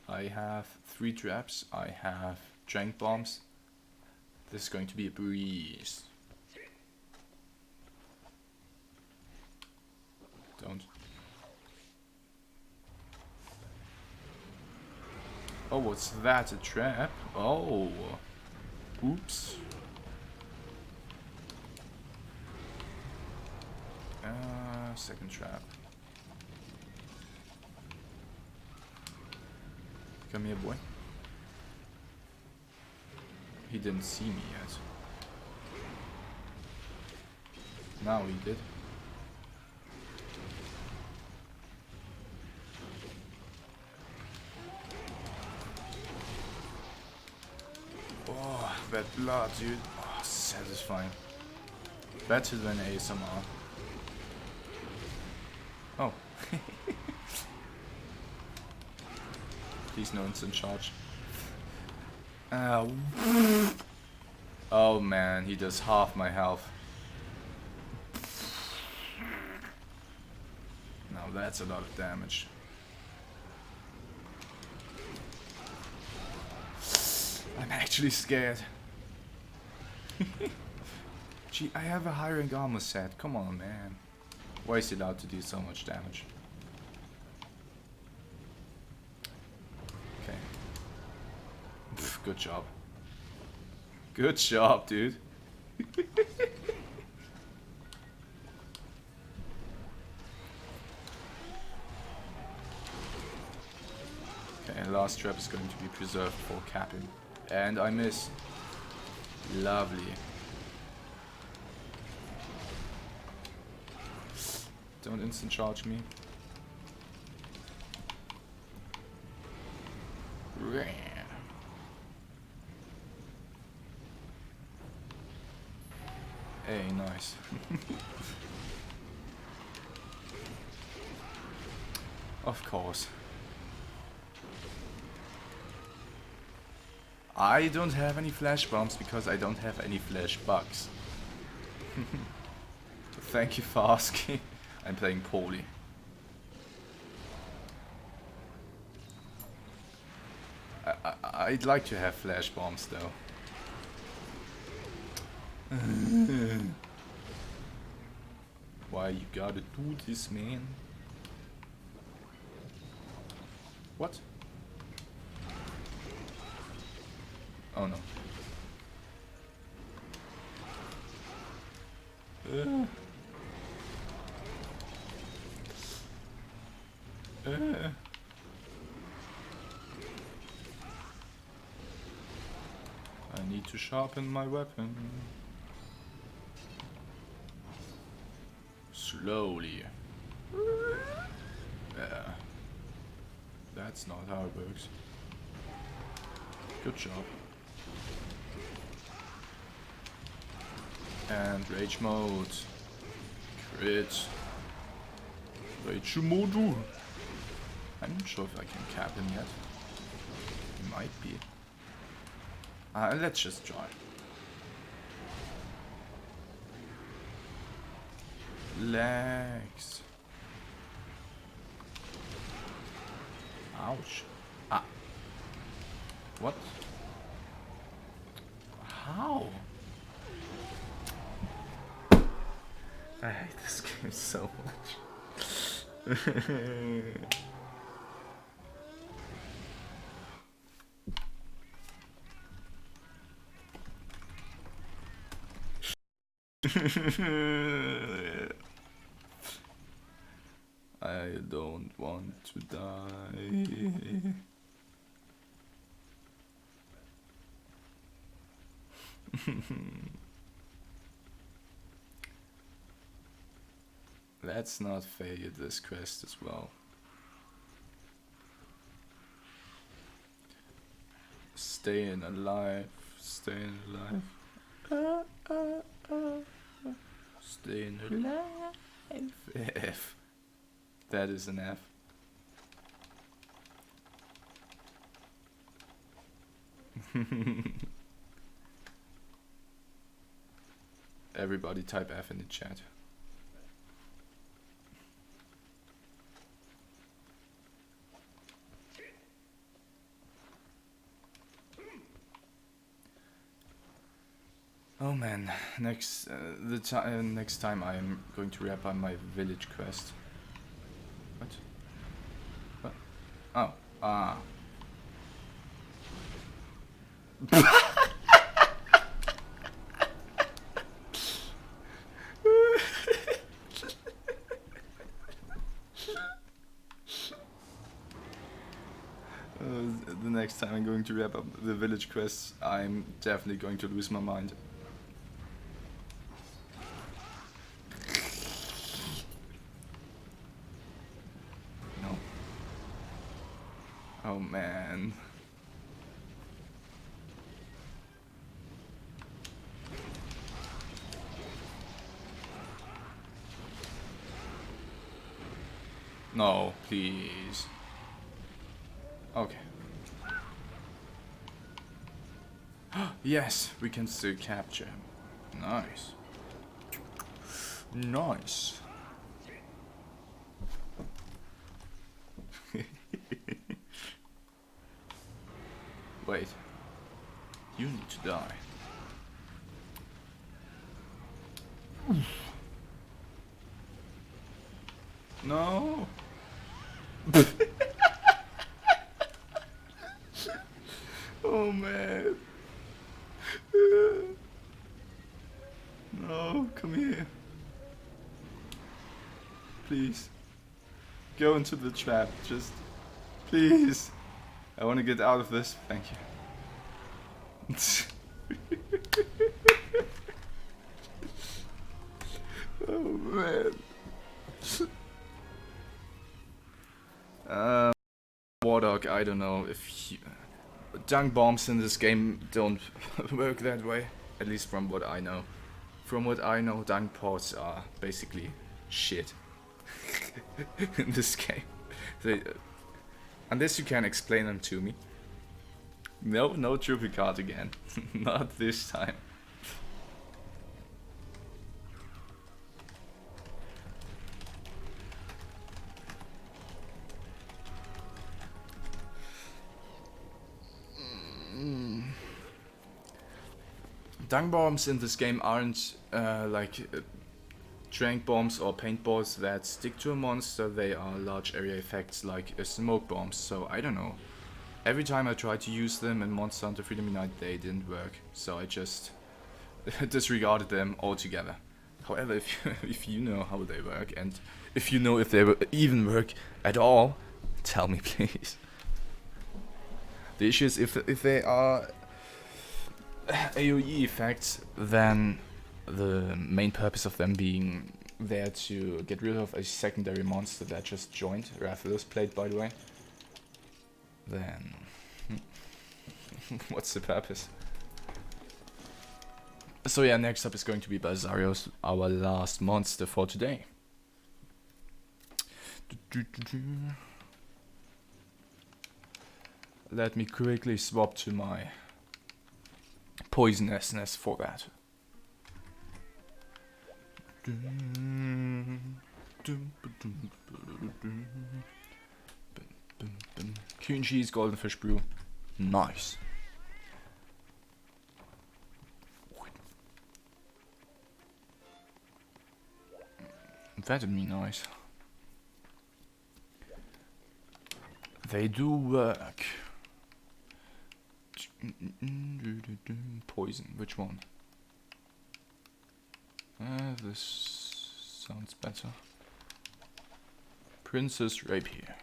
I have 3 traps, I have trank bombs. This is going to be a breeze. Don't. Oh, what's that? A trap? Oh. Oops. Second trap. Come here, boy. He didn't see me yet. Now he did. Oh, that blood, dude. Oh, satisfying. Better than ASMR. Oh. Please no instant charge. Oh man, he does half my health. Now that's a lot of damage. I'm actually scared. Gee, I have a high rank armor set. Come on, man. Why is he allowed to do so much damage? Okay. Pff, good job. Good job, dude. Okay, last trap is going to be preserved for capping. And I miss. Lovely. Don't instant charge me. Hey, nice. Of course. I don't have any flash bombs because I don't have any flash bugs. Thank you for asking. I'm playing poorly. I'd like to have flash bombs though. Why you gotta do this, man? What? Oh no. I need to sharpen my weapon. Slowly. Yeah. That's not how it works. Good job. And rage mode. Crit. Rage mode. I'm not sure if I can cap him yet. He might be. Let's just try. Legs. Ouch. Ah. What? How? I hate this game so much. I don't want to die. Let's not fail this quest as well. Staying alive, staying alive. Staying alive. F. That is an F. Everybody type F in the chat. Oh man, next time I am going to wrap up my village quest. What? What? Oh, the next time I'm going to wrap up the village quests, I'm definitely going to lose my mind. No. Oh man. No, please. Okay. Yes, we can still capture him. Nice. Nice. Wait. You need to die. No. Oh man. No, come here. Please. Go into the trap, just please. I want to get out of this. Thank you. Oh man. Wardog, I don't know if dunk bombs in this game don't work that way, at least from what I know. From what I know, dunk pods are basically shit in this game. They, unless you can explain them to me. No triple card again. Not this time. Dunk bombs in this game aren't trank bombs or paintballs that stick to a monster. They are large area effects like smoke bombs. So I don't know. Every time I tried to use them in Monster Hunter Freedom Unite, they didn't work. So I just disregarded them altogether. However, if you know how they work, and if you know if they even work at all, tell me please. The issue is if they are AoE effects, then the main purpose of them being there to get rid of a secondary monster that just joined, Rathalos played by the way, then what's the purpose? So yeah, next up is going to be Balzarios, our last monster for today. Let me quickly swap to my poisonousness for that. Kühn Cheese, Golden Fish Brew. Nice. That'd be nice. They do work. Poison, which one? This sounds better. Princess Rapier.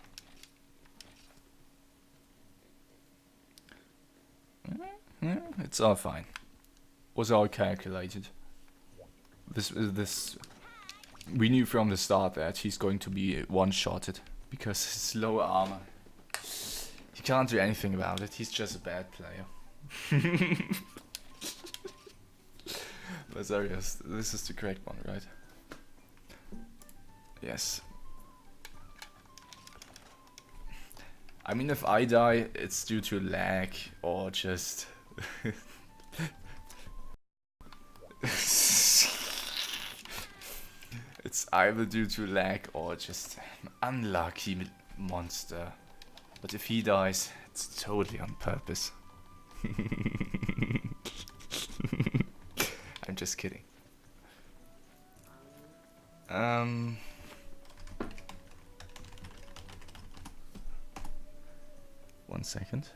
It's all fine. Was all calculated. This We knew from the start that he's going to be one-shotted because his low armor. He can't do anything about it. He's just a bad player. But serious, this is the correct one, right? Yes. I mean, if I die, it's due to lag or just... It's either due to lag or just an unlucky monster. But if he dies, it's totally on purpose. I'm just kidding. 1 second.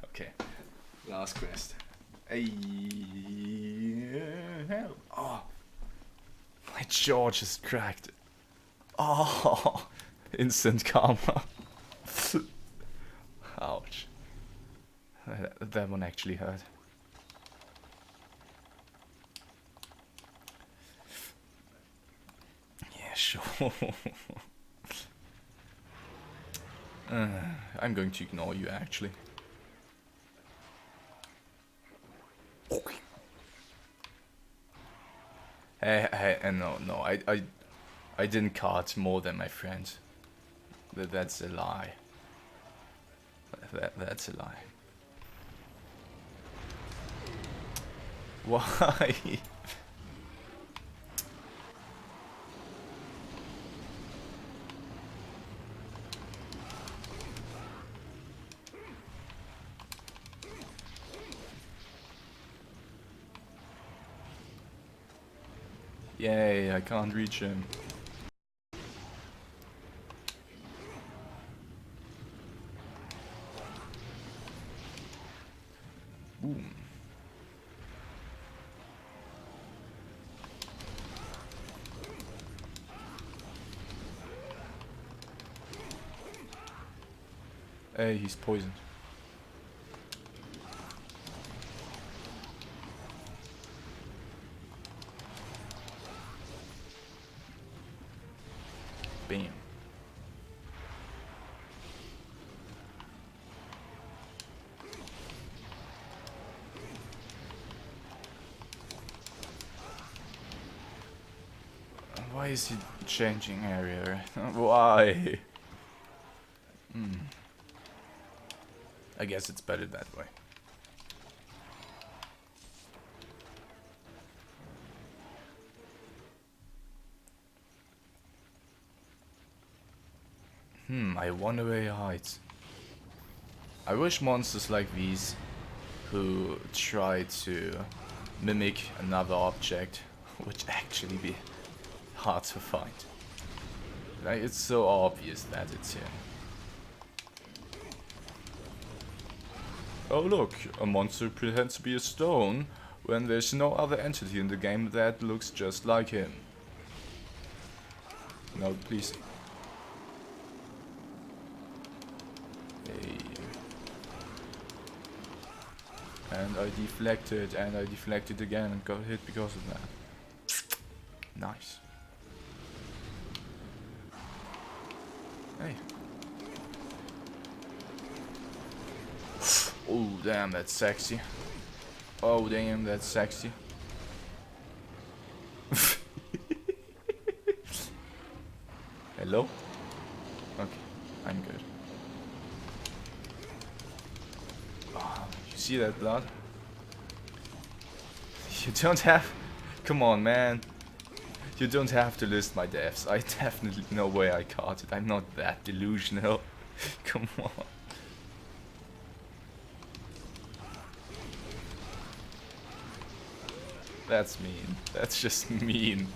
Okay, last quest. Hey, oh, my jaw just cracked. Oh, instant karma. Ouch. That one actually hurt. Yeah, sure. I'm going to ignore you actually. Hey, no, I didn't card more than my friend. That's a lie. That's a lie. Why? Yay, I can't reach him. Boom. Hey, he's poisoned. Bam. Why is he changing area? Why? I guess it's better that way. I wonder where he hides. I wish monsters like these, who try to mimic another object, would actually be hard to find. Like, it's so obvious that it's him. Oh look, a monster pretends to be a stone when there's no other entity in the game that looks just like him. No, please. Hey. And I deflected again and got hit because of that. Nice. Hey. Oh damn, that's sexy. Oh damn, that's sexy. Hello? Okay, I'm good. Oh, you see that blood? You don't have... Come on, man. You don't have to list my deaths. I definitely know where I caught it. I'm not that delusional. Come on. That's mean. That's just mean.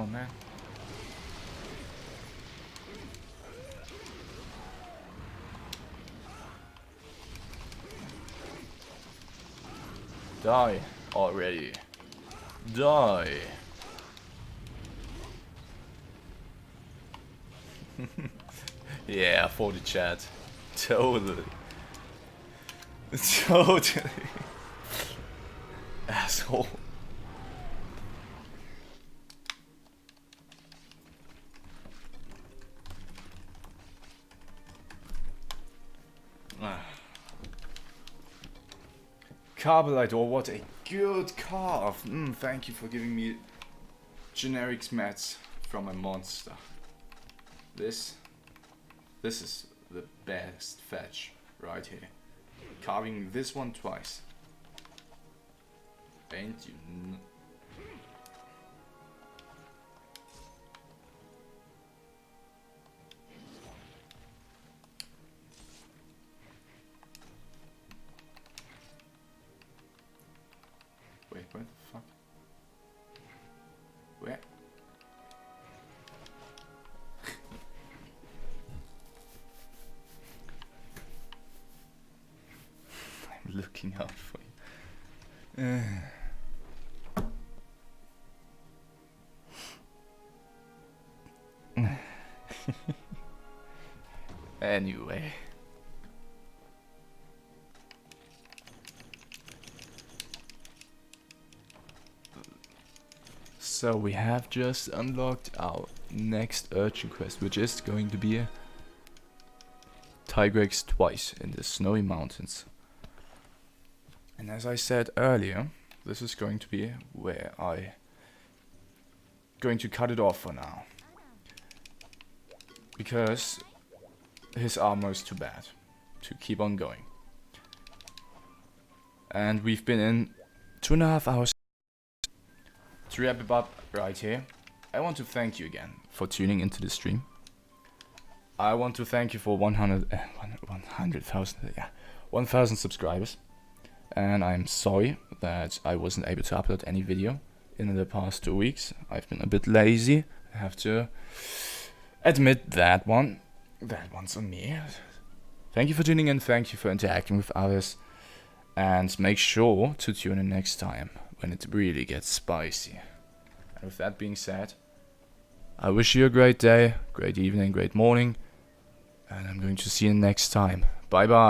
Oh man. Die already. Die. Yeah, for the chat. Totally. Totally. Asshole. Carbolite, what a good carve. Thank you for giving me generic mats from a monster. This is the best fetch right here. Carving this one twice. Ain't you Wait, where the fuck? Where? I'm looking out for you. Anyway. So we have just unlocked our next urchin quest, which is going to be a Tigrex twice in the snowy mountains. And as I said earlier, this is going to be where I going to cut it off for now. Because his armor is too bad to keep on going. And we've been in 2.5 hours. To wrap it up right here, I want to thank you again for tuning into the stream. I want to thank you for 1,000 subscribers. And I'm sorry that I wasn't able to upload any video in the past 2 weeks. I've been a bit lazy. I have to admit that one. That one's on me. Thank you for tuning in. Thank you for interacting with others. And make sure to tune in next time when it really gets spicy. And with that being said, I wish you a great day, great evening, great morning. And I'm going to see you next time. Bye bye.